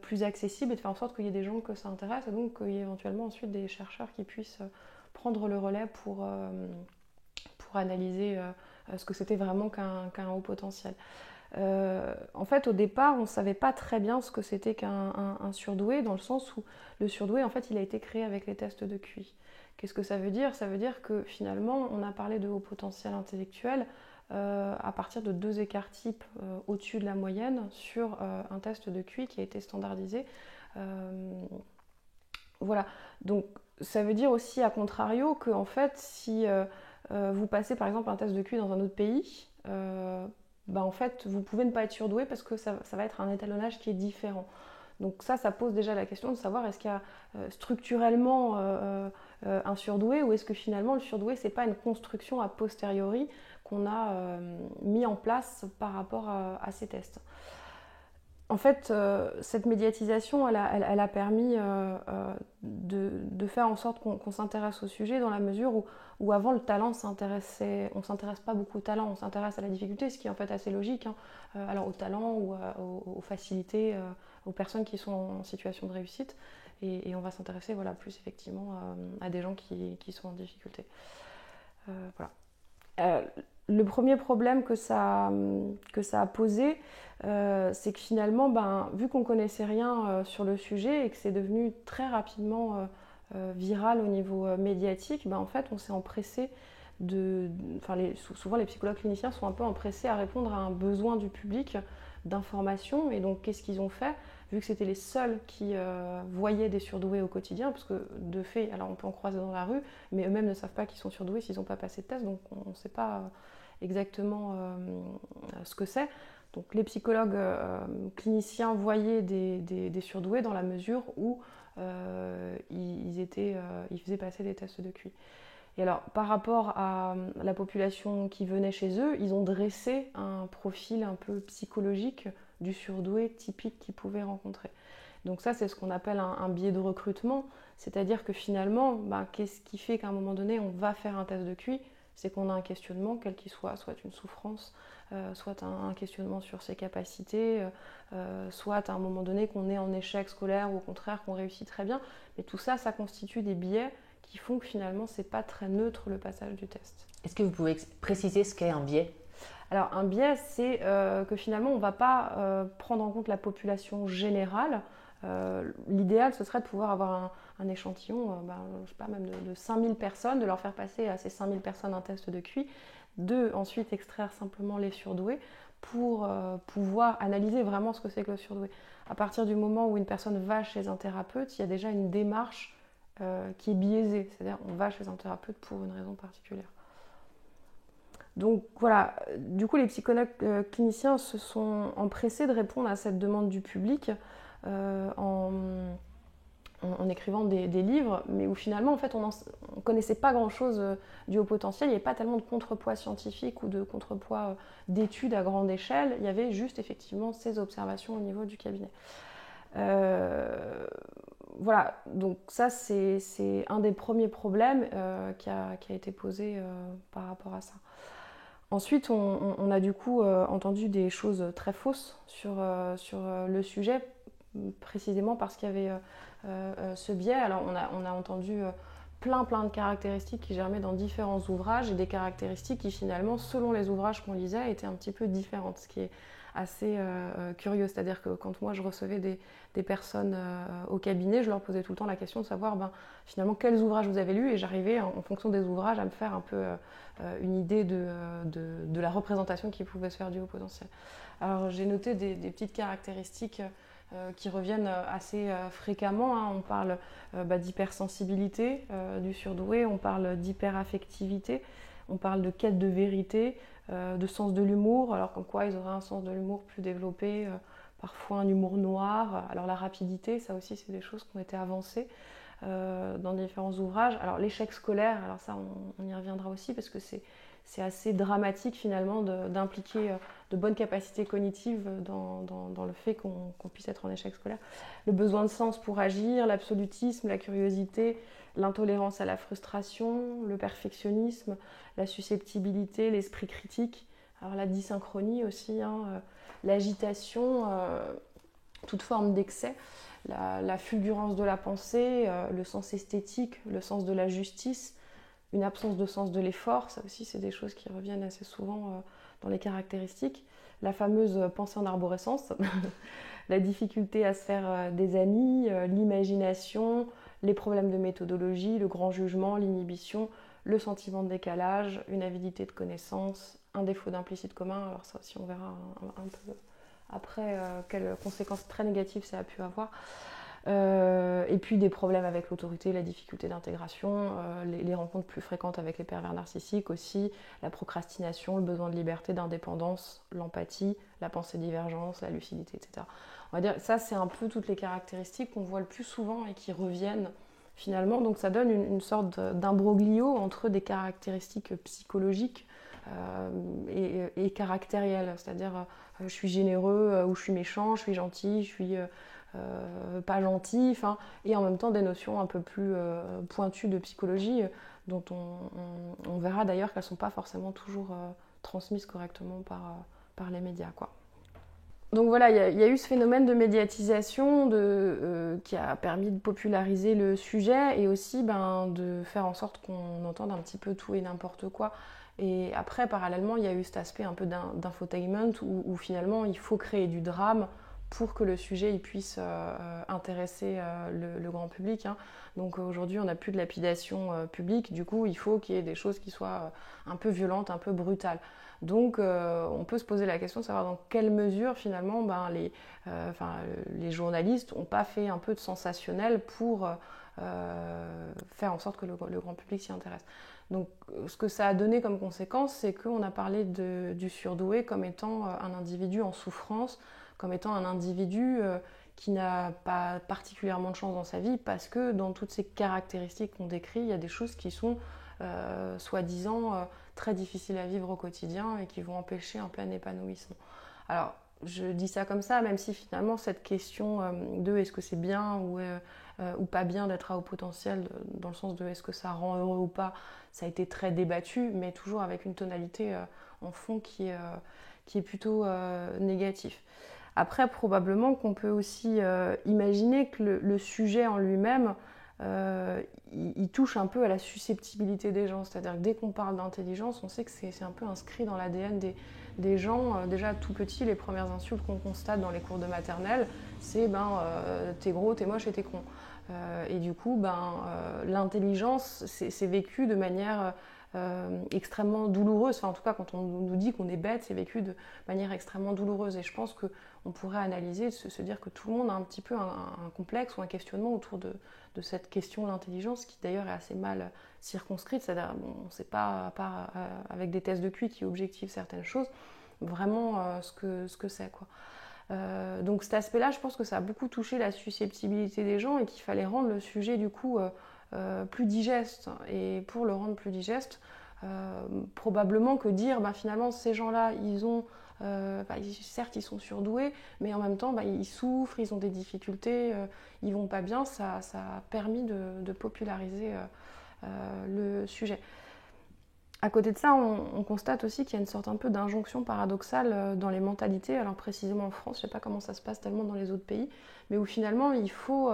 plus accessible et de faire en sorte qu'il y ait des gens que ça intéresse et donc qu'il y ait éventuellement ensuite des chercheurs qui puissent prendre le relais pour analyser ce que c'était vraiment qu'un haut potentiel. En fait, au départ, on ne savait pas très bien ce que c'était qu'un surdoué, dans le sens où le surdoué, en fait, il a été créé avec les tests de QI. Qu'est-ce que ça veut dire ? Ça veut dire que finalement, on a parlé de haut potentiel intellectuel à partir de 2 écarts types au-dessus de la moyenne sur un test de QI qui a été standardisé. Voilà. Donc, ça veut dire aussi, à contrario, que en fait, si vous passez par exemple un test de QI dans un autre pays, en fait, vous pouvez ne pas être surdoué parce que ça va être un étalonnage qui est différent. Donc ça pose déjà la question de savoir est-ce qu'il y a structurellement un surdoué ou est-ce que finalement le surdoué, c'est pas une construction a posteriori qu'on a mis en place par rapport à ces tests. En fait, cette médiatisation, elle a permis de faire en sorte qu'on s'intéresse au sujet dans la mesure où avant le talent on s'intéresse pas beaucoup au talent, on s'intéresse à la difficulté, ce qui est en fait assez logique, hein. Alors au talent ou aux facilités, aux personnes qui sont en situation de réussite, et on va s'intéresser plus effectivement à des gens qui sont en difficulté. Voilà. Le premier problème que ça a posé, c'est que finalement, vu qu'on ne connaissait rien sur le sujet et que c'est devenu très rapidement viral au niveau médiatique, en fait, on s'est empressé souvent les psychologues cliniciens sont un peu empressés à répondre à un besoin du public d'information. Et donc, qu'est-ce qu'ils ont fait? Vu que c'était les seuls qui voyaient des surdoués au quotidien, parce que de fait, alors on peut en croiser dans la rue, mais eux-mêmes ne savent pas qu'ils sont surdoués s'ils n'ont pas passé de test, donc on ne sait pas exactement ce que c'est. Donc les psychologues cliniciens voyaient des surdoués dans la mesure où ils faisaient passer des tests de QI. Et alors, par rapport à la population qui venait chez eux, ils ont dressé un profil un peu psychologique du surdoué typique qu'ils pouvaient rencontrer. Donc ça, c'est ce qu'on appelle un biais de recrutement, c'est-à-dire que finalement, qu'est-ce qui fait qu'à un moment donné, on va faire un test de QI? C'est qu'on a un questionnement, quel qu'il soit une souffrance, soit un questionnement sur ses capacités, soit à un moment donné qu'on est en échec scolaire ou au contraire qu'on réussit très bien. Mais tout ça, ça constitue des biais qui font que finalement, c'est pas très neutre le passage du test. Est-ce que vous pouvez préciser ce qu'est un biais? Alors un biais, c'est que finalement, on ne va pas prendre en compte la population générale. L'idéal, ce serait de pouvoir avoir un échantillon, je sais pas, même de 5000 personnes, de leur faire passer à ces 5000 personnes un test de QI, de ensuite extraire simplement les surdoués pour pouvoir analyser vraiment ce que c'est que le surdoué. À partir du moment où une personne va chez un thérapeute, il y a déjà une démarche qui est biaisée, c'est-à-dire on va chez un thérapeute pour une raison particulière. Donc voilà, du coup les psychologues cliniciens se sont empressés de répondre à cette demande du public en écrivant des livres, mais où finalement en fait on ne connaissait pas grand-chose du haut potentiel, il n'y avait pas tellement de contrepoids scientifique ou de contrepoids d'études à grande échelle, il y avait juste effectivement ces observations au niveau du cabinet. Voilà, donc ça c'est un des premiers problèmes qui a été posé par rapport à ça. Ensuite, on a du coup entendu des choses très fausses sur le sujet, précisément parce qu'il y avait ce biais. Alors on a entendu plein de caractéristiques qui germaient dans différents ouvrages et des caractéristiques qui finalement, selon les ouvrages qu'on lisait, étaient un petit peu différentes, ce qui est assez curieux. C'est-à-dire que quand moi je recevais des personnes au cabinet, je leur posais tout le temps la question de savoir finalement quels ouvrages vous avez lus, et j'arrivais en fonction des ouvrages à me faire un peu une idée de la représentation qui pouvait se faire du haut potentiel. Alors j'ai noté des petites caractéristiques qui reviennent assez fréquemment, hein. On parle d'hypersensibilité du surdoué, on parle d'hyperaffectivité, on parle de quête de vérité, de sens de l'humour, alors comme quoi ils auraient un sens de l'humour plus développé, parfois un humour noir. Alors la rapidité, ça aussi c'est des choses qui ont été avancées dans différents ouvrages. Alors l'échec scolaire, alors ça on y reviendra aussi parce que c'est assez dramatique finalement d'impliquer de bonnes capacités cognitives dans le fait qu'on puisse être en échec scolaire. Le besoin de sens pour agir, l'absolutisme, la curiosité, l'intolérance à la frustration, le perfectionnisme, la susceptibilité, l'esprit critique, alors la dysynchronie aussi, hein, l'agitation, toute forme d'excès, la fulgurance de la pensée, le sens esthétique, le sens de la justice, une absence de sens de l'effort, ça aussi c'est des choses qui reviennent assez souvent dans les caractéristiques. La fameuse pensée en arborescence, la difficulté à se faire des amis, l'imagination, les problèmes de méthodologie, le grand jugement, l'inhibition, le sentiment de décalage, une avidité de connaissance, un défaut d'implicite commun. Alors ça aussi on verra un peu après quelles conséquences très négatives ça a pu avoir. Et puis des problèmes avec l'autorité, la difficulté d'intégration, les rencontres plus fréquentes avec les pervers narcissiques aussi, la procrastination, le besoin de liberté, d'indépendance, l'empathie, la pensée divergence, la lucidité, etc. On va dire ça, c'est un peu toutes les caractéristiques qu'on voit le plus souvent et qui reviennent finalement. Donc ça donne une sorte d'imbroglio entre des caractéristiques psychologiques et caractérielles, c'est-à-dire je suis généreux ou je suis méchant, je suis gentil, je suis pas gentil, et en même temps des notions un peu plus pointues de psychologie dont on verra d'ailleurs qu'elles ne sont pas forcément toujours transmises correctement par les médias, quoi. Donc voilà, il y a eu ce phénomène de médiatisation qui a permis de populariser le sujet et aussi de faire en sorte qu'on entende un petit peu tout et n'importe quoi. Et après, parallèlement, il y a eu cet aspect un peu d'infotainment où finalement il faut créer du drame pour que le sujet il puisse intéresser le grand public, hein. Donc aujourd'hui, on n'a plus de lapidation publique, du coup, il faut qu'il y ait des choses qui soient un peu violentes, un peu brutales. Donc on peut se poser la question de savoir dans quelle mesure finalement les journalistes n'ont pas fait un peu de sensationnel pour faire en sorte que le grand public s'y intéresse. Donc ce que ça a donné comme conséquence, c'est qu'on a parlé du surdoué comme étant un individu en souffrance, comme étant un individu qui n'a pas particulièrement de chance dans sa vie parce que dans toutes ces caractéristiques qu'on décrit, il y a des choses qui sont soi-disant très difficiles à vivre au quotidien et qui vont empêcher un plein épanouissement. Alors, je dis ça comme ça, même si finalement cette question de est-ce que c'est bien ou pas bien d'être à haut potentiel, dans le sens de est-ce que ça rend heureux ou pas, ça a été très débattu, mais toujours avec une tonalité en fond qui est plutôt négatif. Après, probablement qu'on peut aussi imaginer que le sujet en lui-même, il touche un peu à la susceptibilité des gens. C'est-à-dire que dès qu'on parle d'intelligence, on sait que c'est un peu inscrit dans l'ADN des gens. Déjà tout petit, les premières insultes qu'on constate dans les cours de maternelle, c'est t'es gros, t'es moche et t'es con. Et du coup, l'intelligence, c'est vécu de manière extrêmement douloureuse. Enfin, en tout cas, quand on nous dit qu'on est bête, c'est vécu de manière extrêmement douloureuse. Et je pense qu'on pourrait analyser, se dire que tout le monde a un petit peu un complexe ou un questionnement autour de cette question de l'intelligence, qui d'ailleurs est assez mal circonscrite. C'est-à-dire, on ne sait pas, à part avec des tests de QI qui objectivent certaines choses, vraiment ce que c'est, quoi. Donc cet aspect-là, je pense que ça a beaucoup touché la susceptibilité des gens et qu'il fallait rendre le sujet du coup plus digeste. Et pour le rendre plus digeste, probablement que dire finalement ces gens-là, certes ils sont surdoués, mais en même temps ils souffrent, ils ont des difficultés, ils vont pas bien, ça a permis de populariser le sujet. À côté de ça, on constate aussi qu'il y a une sorte un peu d'injonction paradoxale dans les mentalités, alors précisément en France, je ne sais pas comment ça se passe tellement dans les autres pays, mais où finalement il faut,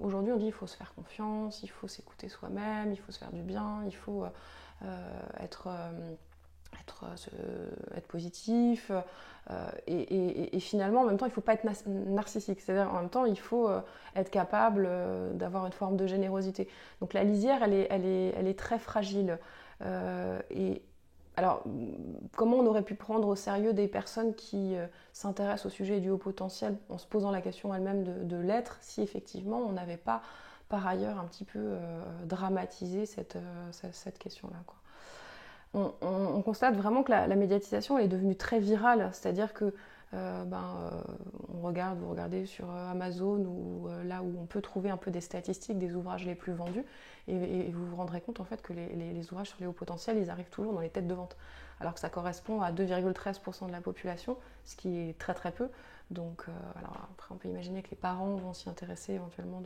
aujourd'hui on dit il faut se faire confiance, il faut s'écouter soi-même, il faut se faire du bien, il faut être positif, et finalement en même temps il ne faut pas être narcissique, c'est-à-dire en même temps il faut être capable d'avoir une forme de générosité. Donc la lisière elle est très fragile. Et alors, comment on aurait pu prendre au sérieux des personnes qui s'intéressent au sujet du haut potentiel en se posant la question elle-même de l'être, si effectivement on n'avait pas par ailleurs un petit peu dramatisé cette question-là, quoi. On constate vraiment que la médiatisation elle est devenue très virale, c'est-à-dire que vous regardez sur Amazon ou là où on peut trouver un peu des statistiques des ouvrages les plus vendus et vous vous rendrez compte en fait que les ouvrages sur les hauts potentiels ils arrivent toujours dans les têtes de vente alors que ça correspond à 2,13% de la population, ce qui est très très peu. Donc alors après on peut imaginer que les parents vont s'y intéresser éventuellement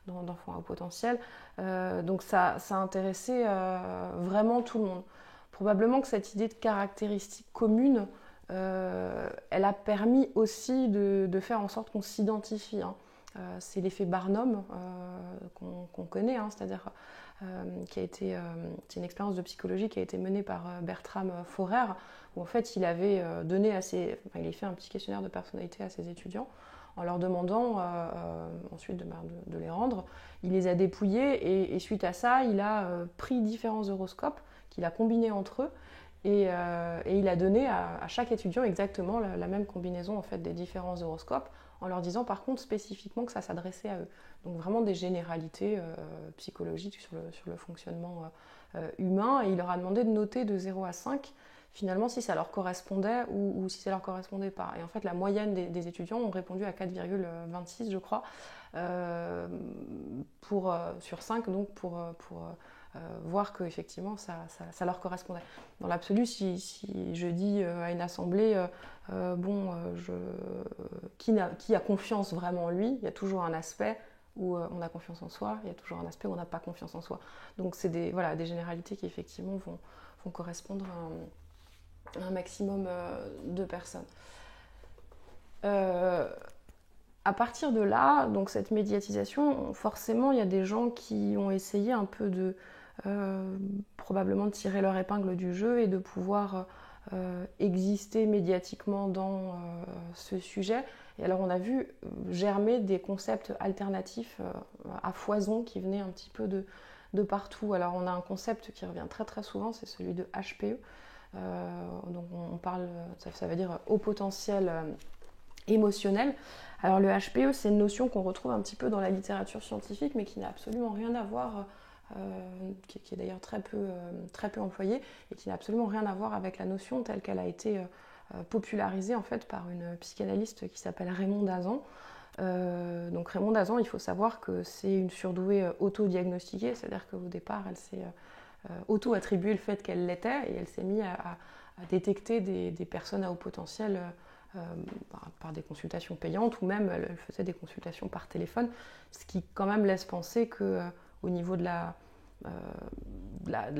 d'enfants à haut potentiel. Donc ça a intéressé vraiment tout le monde. Probablement que cette idée de caractéristiques communes elle a permis aussi de faire en sorte qu'on s'identifie, hein. C'est l'effet Barnum qu'on connaît, hein, c'est-à-dire c'est une expérience de psychologie qui a été menée par Bertram Forer, où en fait il avait il a fait un petit questionnaire de personnalité à ses étudiants en leur demandant ensuite de les rendre. Il les a dépouillés et suite à ça, il a pris différents horoscopes qu'il a combinés entre eux. Et il a donné à chaque étudiant exactement la même combinaison en fait, des différents horoscopes en leur disant par contre spécifiquement que ça s'adressait à eux. Donc vraiment des généralités psychologiques sur le fonctionnement humain. Et il leur a demandé de noter de 0 à 5 finalement si ça leur correspondait ou si ça leur correspondait pas. Et en fait la moyenne des étudiants ont répondu à 4,26 je crois sur 5 donc pour voir qu'effectivement ça leur correspondait. Dans l'absolu, si je dis à une assemblée qui a confiance vraiment en lui, il y a toujours un aspect où on a confiance en soi, il y a toujours un aspect où on n'a pas confiance en soi. Donc c'est des généralités qui effectivement vont correspondre à un maximum de personnes. À partir de là, donc cette médiatisation, forcément, il y a des gens qui ont essayé un peu de probablement de tirer leur épingle du jeu et de pouvoir exister médiatiquement dans ce sujet. Et alors on a vu germer des concepts alternatifs à foison qui venaient un petit peu de partout. Alors on a un concept qui revient très très souvent, c'est celui de HPE. Donc on parle, ça veut dire haut potentiel émotionnel. Alors le HPE, c'est une notion qu'on retrouve un petit peu dans la littérature scientifique, mais qui n'a absolument rien à voir, qui est d'ailleurs très peu employée, et qui n'a absolument rien à voir avec la notion telle qu'elle a été popularisée en fait par une psychanalyste qui s'appelle Raymond Dazan. Donc Raymond Dazan, il faut savoir que c'est une surdouée auto-diagnostiquée, c'est-à-dire qu'au départ, elle s'est auto-attribué le fait qu'elle l'était, et elle s'est mise à détecter des personnes à haut potentiel par des consultations payantes, ou même elle faisait des consultations par téléphone, ce qui quand même laisse penser que au niveau de la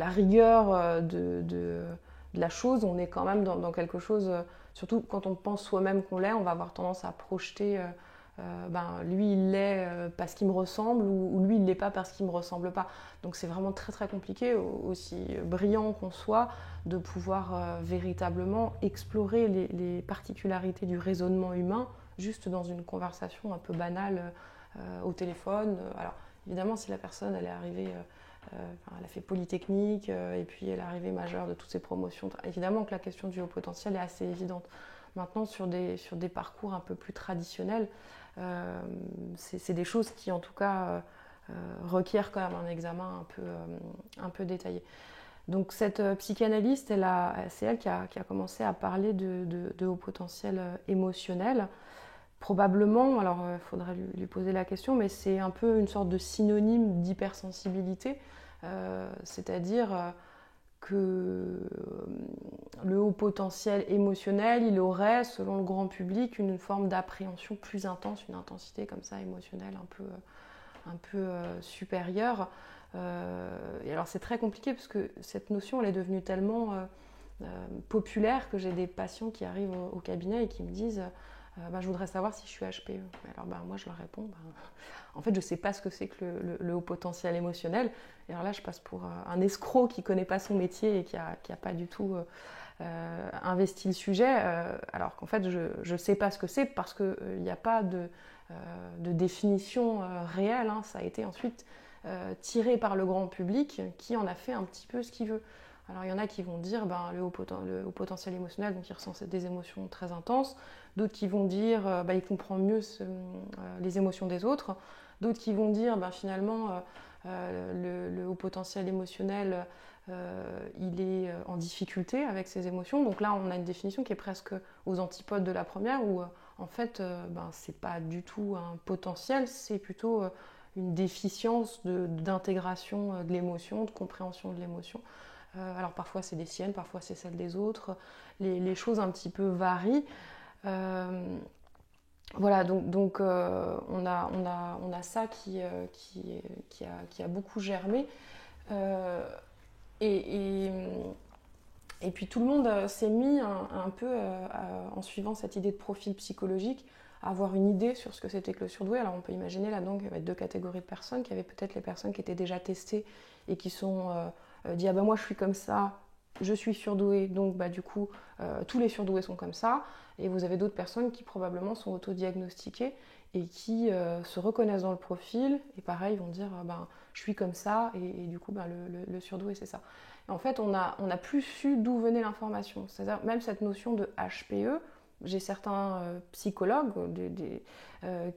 rigueur de la chose, on est quand même dans quelque chose, surtout quand on pense soi-même qu'on l'est, on va avoir tendance à projeter lui il l'est parce qu'il me ressemble, ou lui il l'est pas parce qu'il me ressemble pas. Donc c'est vraiment très très compliqué, aussi brillant qu'on soit, de pouvoir véritablement explorer les particularités du raisonnement humain juste dans une conversation un peu banale au téléphone. Alors évidemment, si la personne elle est arrivée, elle a fait Polytechnique et puis elle est arrivée majeure de toutes ses promotions, évidemment que la question du haut potentiel est assez évidente. Maintenant, sur des parcours un peu plus traditionnels, c'est des choses qui, en tout cas, requièrent quand même un examen un peu détaillé. Donc, cette psychanalyste, c'est elle qui a commencé à parler de haut potentiel émotionnel. Probablement, alors il faudrait lui poser la question, mais c'est un peu une sorte de synonyme d'hypersensibilité, c'est-à-dire que le haut potentiel émotionnel, il aurait, selon le grand public, une forme d'appréhension plus intense, une intensité comme ça émotionnelle un peu supérieure. Et alors c'est très compliqué parce que cette notion, elle est devenue tellement populaire que j'ai des patients qui arrivent au cabinet et qui me disent je voudrais savoir si je suis HPE. Alors moi je leur réponds, en fait je ne sais pas ce que c'est que le haut potentiel émotionnel. Et alors là je passe pour un escroc qui ne connaît pas son métier et qui a pas du tout investi le sujet, alors qu'en fait je ne sais pas ce que c'est parce qu'il n'y a pas de définition réelle, hein. Ça a été ensuite tiré par le grand public qui en a fait un petit peu ce qu'il veut. Alors il y en a qui vont dire le haut potentiel émotionnel, donc il ressent des émotions très intenses. D'autres qui vont dire il comprend mieux les émotions des autres. D'autres qui vont dire finalement le haut potentiel émotionnel il est en difficulté avec ses émotions. Donc là on a une définition qui est presque aux antipodes de la première où en fait c'est pas du tout un potentiel, c'est plutôt une déficience d'intégration de l'émotion, de compréhension de l'émotion. Alors parfois c'est des siennes, parfois c'est celles des autres. Les choses un petit peu varient. Voilà, donc on a ça qui a beaucoup germé. Et puis tout le monde s'est mis un peu, en suivant cette idée de profil psychologique, à avoir une idée sur ce que c'était que le surdoué. Alors on peut imaginer là-dedans qu'il y avait deux catégories de personnes, qu'il y avait peut-être les personnes qui étaient déjà testées et qui sont dit moi je suis comme ça, je suis surdouée, donc du coup tous les surdoués sont comme ça. Et vous avez d'autres personnes qui probablement sont autodiagnostiquées et qui se reconnaissent dans le profil et pareil vont dire je suis comme ça et du coup le surdoué c'est ça. Et en fait on a plus su d'où venait l'information. C'est-à-dire même cette notion de HPE, j'ai certains psychologues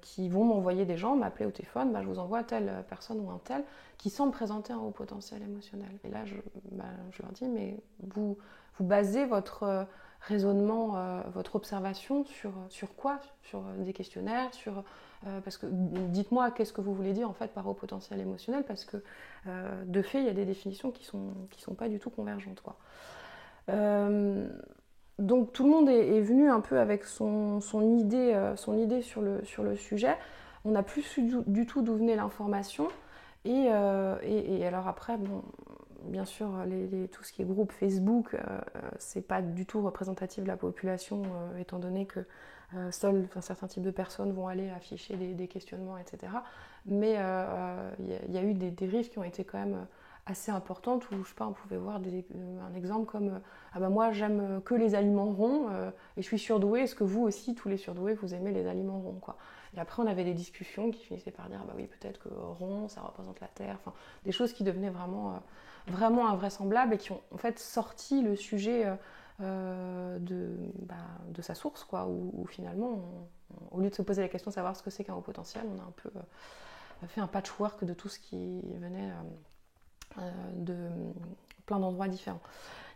qui vont m'envoyer des gens, m'appeler au téléphone, je vous envoie telle personne ou un tel qui semble présenter un haut potentiel émotionnel. Et là, je leur dis, mais vous basez votre raisonnement, votre observation sur quoi? Sur des questionnaires, parce que dites-moi qu'est-ce que vous voulez dire en fait par haut potentiel émotionnel, parce que de fait, il y a des définitions qui sont pas du tout convergentes, quoi. Donc tout le monde est venu un peu avec son idée sur le sujet. On n'a plus su du tout d'où venait l'information. Et alors après, bon, bien sûr, tout ce qui est groupe Facebook, c'est pas du tout représentatif de la population, étant donné que seuls certains types de personnes vont aller afficher des questionnements, etc. Mais il y a eu des dérives qui ont été quand même assez importantes, où je sais pas, on pouvait voir un exemple comme moi j'aime que les aliments ronds et je suis surdouée, est-ce que vous aussi, tous les surdoués, vous aimez les aliments ronds, quoi. Et après on avait des discussions qui finissaient par dire oui, peut-être que rond ça représente la Terre, enfin des choses qui devenaient vraiment invraisemblables et qui ont en fait sorti le sujet de sa source, quoi, où finalement au lieu de se poser la question de savoir ce que c'est qu'un haut potentiel, on a un peu fait un patchwork de tout ce qui venait de plein d'endroits différents.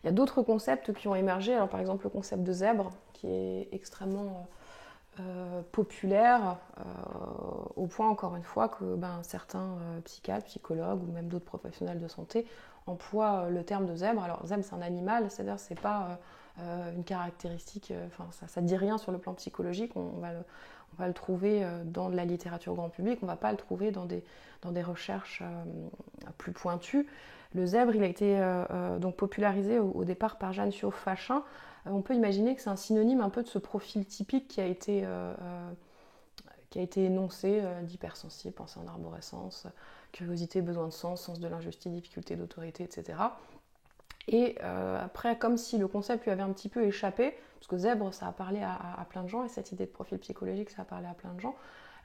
Il y a d'autres concepts qui ont émergé, alors par exemple le concept de zèbre qui est extrêmement populaire, au point encore une fois que certains psychiatres, psychologues ou même d'autres professionnels de santé emploient le terme de zèbre. Alors zèbre c'est un animal, c'est-à-dire c'est pas une caractéristique, ça ne dit rien sur le plan psychologique, on va le trouver dans de la littérature grand public, on ne va pas le trouver dans des recherches plus pointues. Le zèbre, il a été donc popularisé au départ par Jeanne Fachin. On peut imaginer que c'est un synonyme un peu de ce profil typique qui a été énoncé, d'hypersensible, pensée en arborescence, curiosité, besoin de sens de l'injustice, difficulté d'autorité, etc. Et après, comme si le concept lui avait un petit peu échappé, parce que zèbre, ça a parlé à plein de gens, et cette idée de profil psychologique, ça a parlé à plein de gens,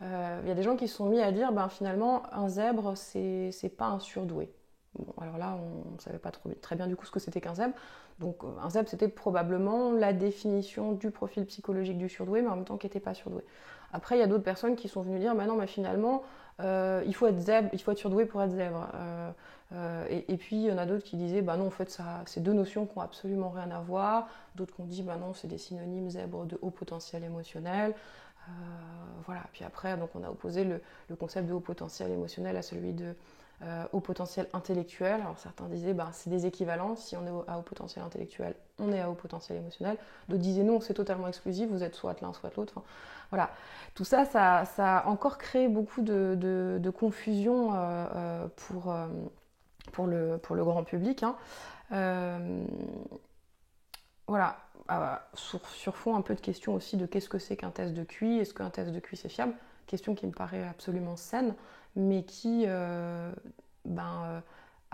il y a des gens qui se sont mis à dire, finalement, un zèbre, c'est pas un surdoué. Bon, alors là, on ne savait pas très bien du coup ce que c'était qu'un zèbre. Donc un zèbre, c'était probablement la définition du profil psychologique du surdoué, mais en même temps qui n'était pas surdoué. Après, il y a d'autres personnes qui sont venues dire, non, mais finalement, il faut être zèbre, il faut être surdoué pour être zèbre. Et puis, il y en a d'autres qui disaient, non, en fait, c'est deux notions qui n'ont absolument rien à voir. D'autres qui ont dit, non, c'est des synonymes zèbre de haut potentiel émotionnel. Voilà. Puis après, donc, on a opposé le concept de haut potentiel émotionnel à celui de haut potentiel intellectuel. Alors certains disaient c'est des équivalents, si on est à haut potentiel intellectuel, on est à haut potentiel émotionnel. D'autres disaient non, c'est totalement exclusif, vous êtes soit l'un, soit l'autre. Enfin, voilà. Tout ça, ça a encore créé beaucoup de confusion pour le grand public. Hein. Voilà. Sur fond un peu de questions aussi de qu'est-ce que c'est qu'un test de QI, est-ce qu'un test de QI c'est fiable? Question qui me paraît absolument saine, mais qui a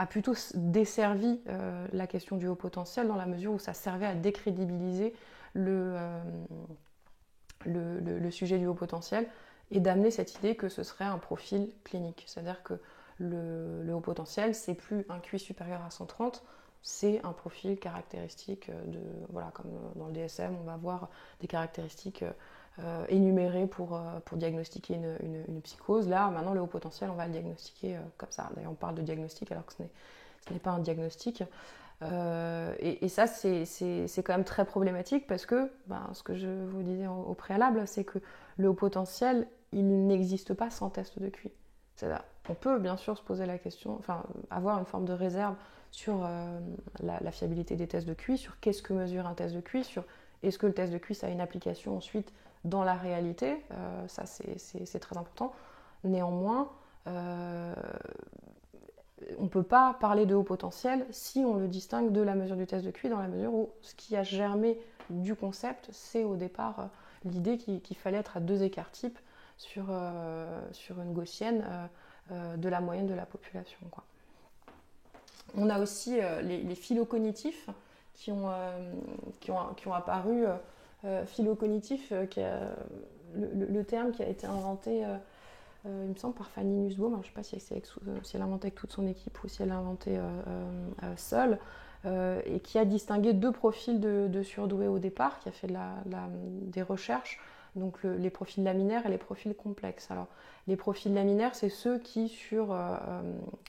plutôt desservi la question du haut potentiel dans la mesure où ça servait à décrédibiliser le sujet du haut potentiel et d'amener cette idée que ce serait un profil clinique. C'est-à-dire que le haut potentiel, c'est plus un QI supérieur à 130, c'est un profil caractéristique comme dans le DSM, on va voir des caractéristiques énumérées pour diagnostiquer une psychose. Là, maintenant, le haut potentiel, on va le diagnostiquer comme ça. D'ailleurs, on parle de diagnostic alors que ce n'est pas un diagnostic. Et ça, c'est quand même très problématique parce que, ce que je vous disais au préalable, c'est que le haut potentiel, il n'existe pas sans test de QI. C'est-à-dire, on peut bien sûr se poser la question, avoir une forme de réserve sur la fiabilité des tests de QI, sur qu'est-ce que mesure un test de QI, sur est-ce que le test de QI ça a une application ensuite dans la réalité, ça c'est très important. Néanmoins, on ne peut pas parler de haut potentiel si on le distingue de la mesure du test de QI, dans la mesure où ce qui a germé du concept, c'est au départ l'idée qu'il fallait être à 2 écarts types sur une gaussienne de la moyenne de la population, quoi. On a aussi les phylocognitifs qui ont apparu. Phylocognitif, le terme qui a été inventé, il me semble, par Fanny Nussbaum. Je ne sais pas si elle l'a inventé avec toute son équipe ou si elle l'a inventé seule. et qui a distingué 2 profils de surdoués au départ, qui a fait des recherches, donc les profils laminaires et les profils complexes. Alors, les profils laminaires, c'est ceux qui,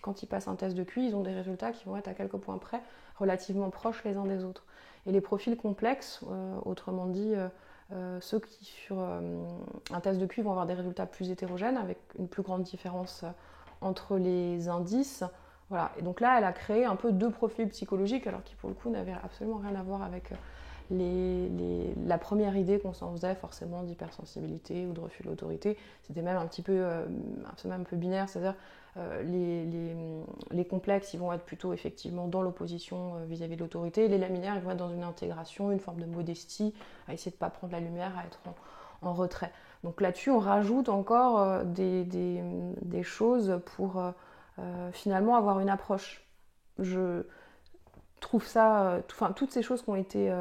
quand ils passent un test de QI, ils ont des résultats qui vont être à quelques points près, relativement proches les uns des autres. Et les profils complexes, autrement dit, ceux qui, sur un test de QI, vont avoir des résultats plus hétérogènes, avec une plus grande différence entre les indices. Voilà. Et donc là, elle a créé un peu 2 profils psychologiques, alors qui pour le coup n'avaient absolument rien à voir avec la première idée qu'on s'en faisait forcément d'hypersensibilité ou de refus de l'autorité. C'était même un petit peu, un peu binaire, c'est-à-dire les complexes, ils vont être plutôt effectivement dans l'opposition vis-à-vis de l'autorité. Les laminaires, ils vont être dans une intégration, une forme de modestie, à essayer de ne pas prendre la lumière, à être en retrait. Donc là-dessus, on rajoute encore des choses pour finalement avoir une approche. Je trouve ça, toutes ces choses qui ont été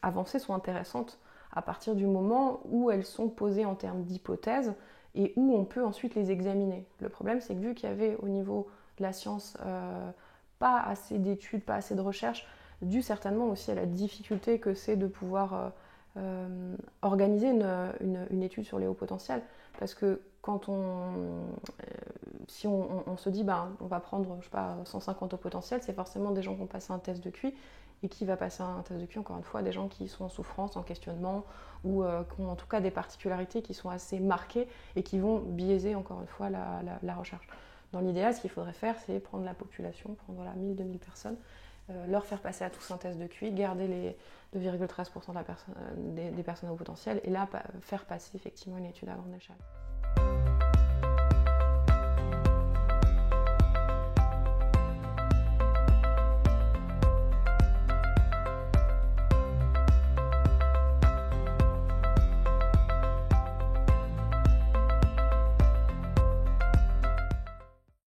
avancées sont intéressantes à partir du moment où elles sont posées en termes d'hypothèses et où on peut ensuite les examiner. Le problème, c'est que vu qu'il y avait au niveau de la science pas assez d'études, pas assez de recherches, dû certainement aussi à la difficulté que c'est de pouvoir organiser une étude sur les hauts potentiels. Parce que si on se dit on va prendre, je sais pas, 150 hauts potentiels, c'est forcément des gens qui ont passé un test de QI. Et qui va passer un test de QI, encore une fois, des gens qui sont en souffrance, en questionnement, ou qui ont en tout cas des particularités qui sont assez marquées et qui vont biaiser, encore une fois, la recherche. Dans l'idéal, ce qu'il faudrait faire, c'est prendre la population, prendre 1000-2000 personnes, leur faire passer à tous un test de QI, garder les 2,13% des personnes à haut potentiel, et là, faire passer effectivement une étude à grande échelle.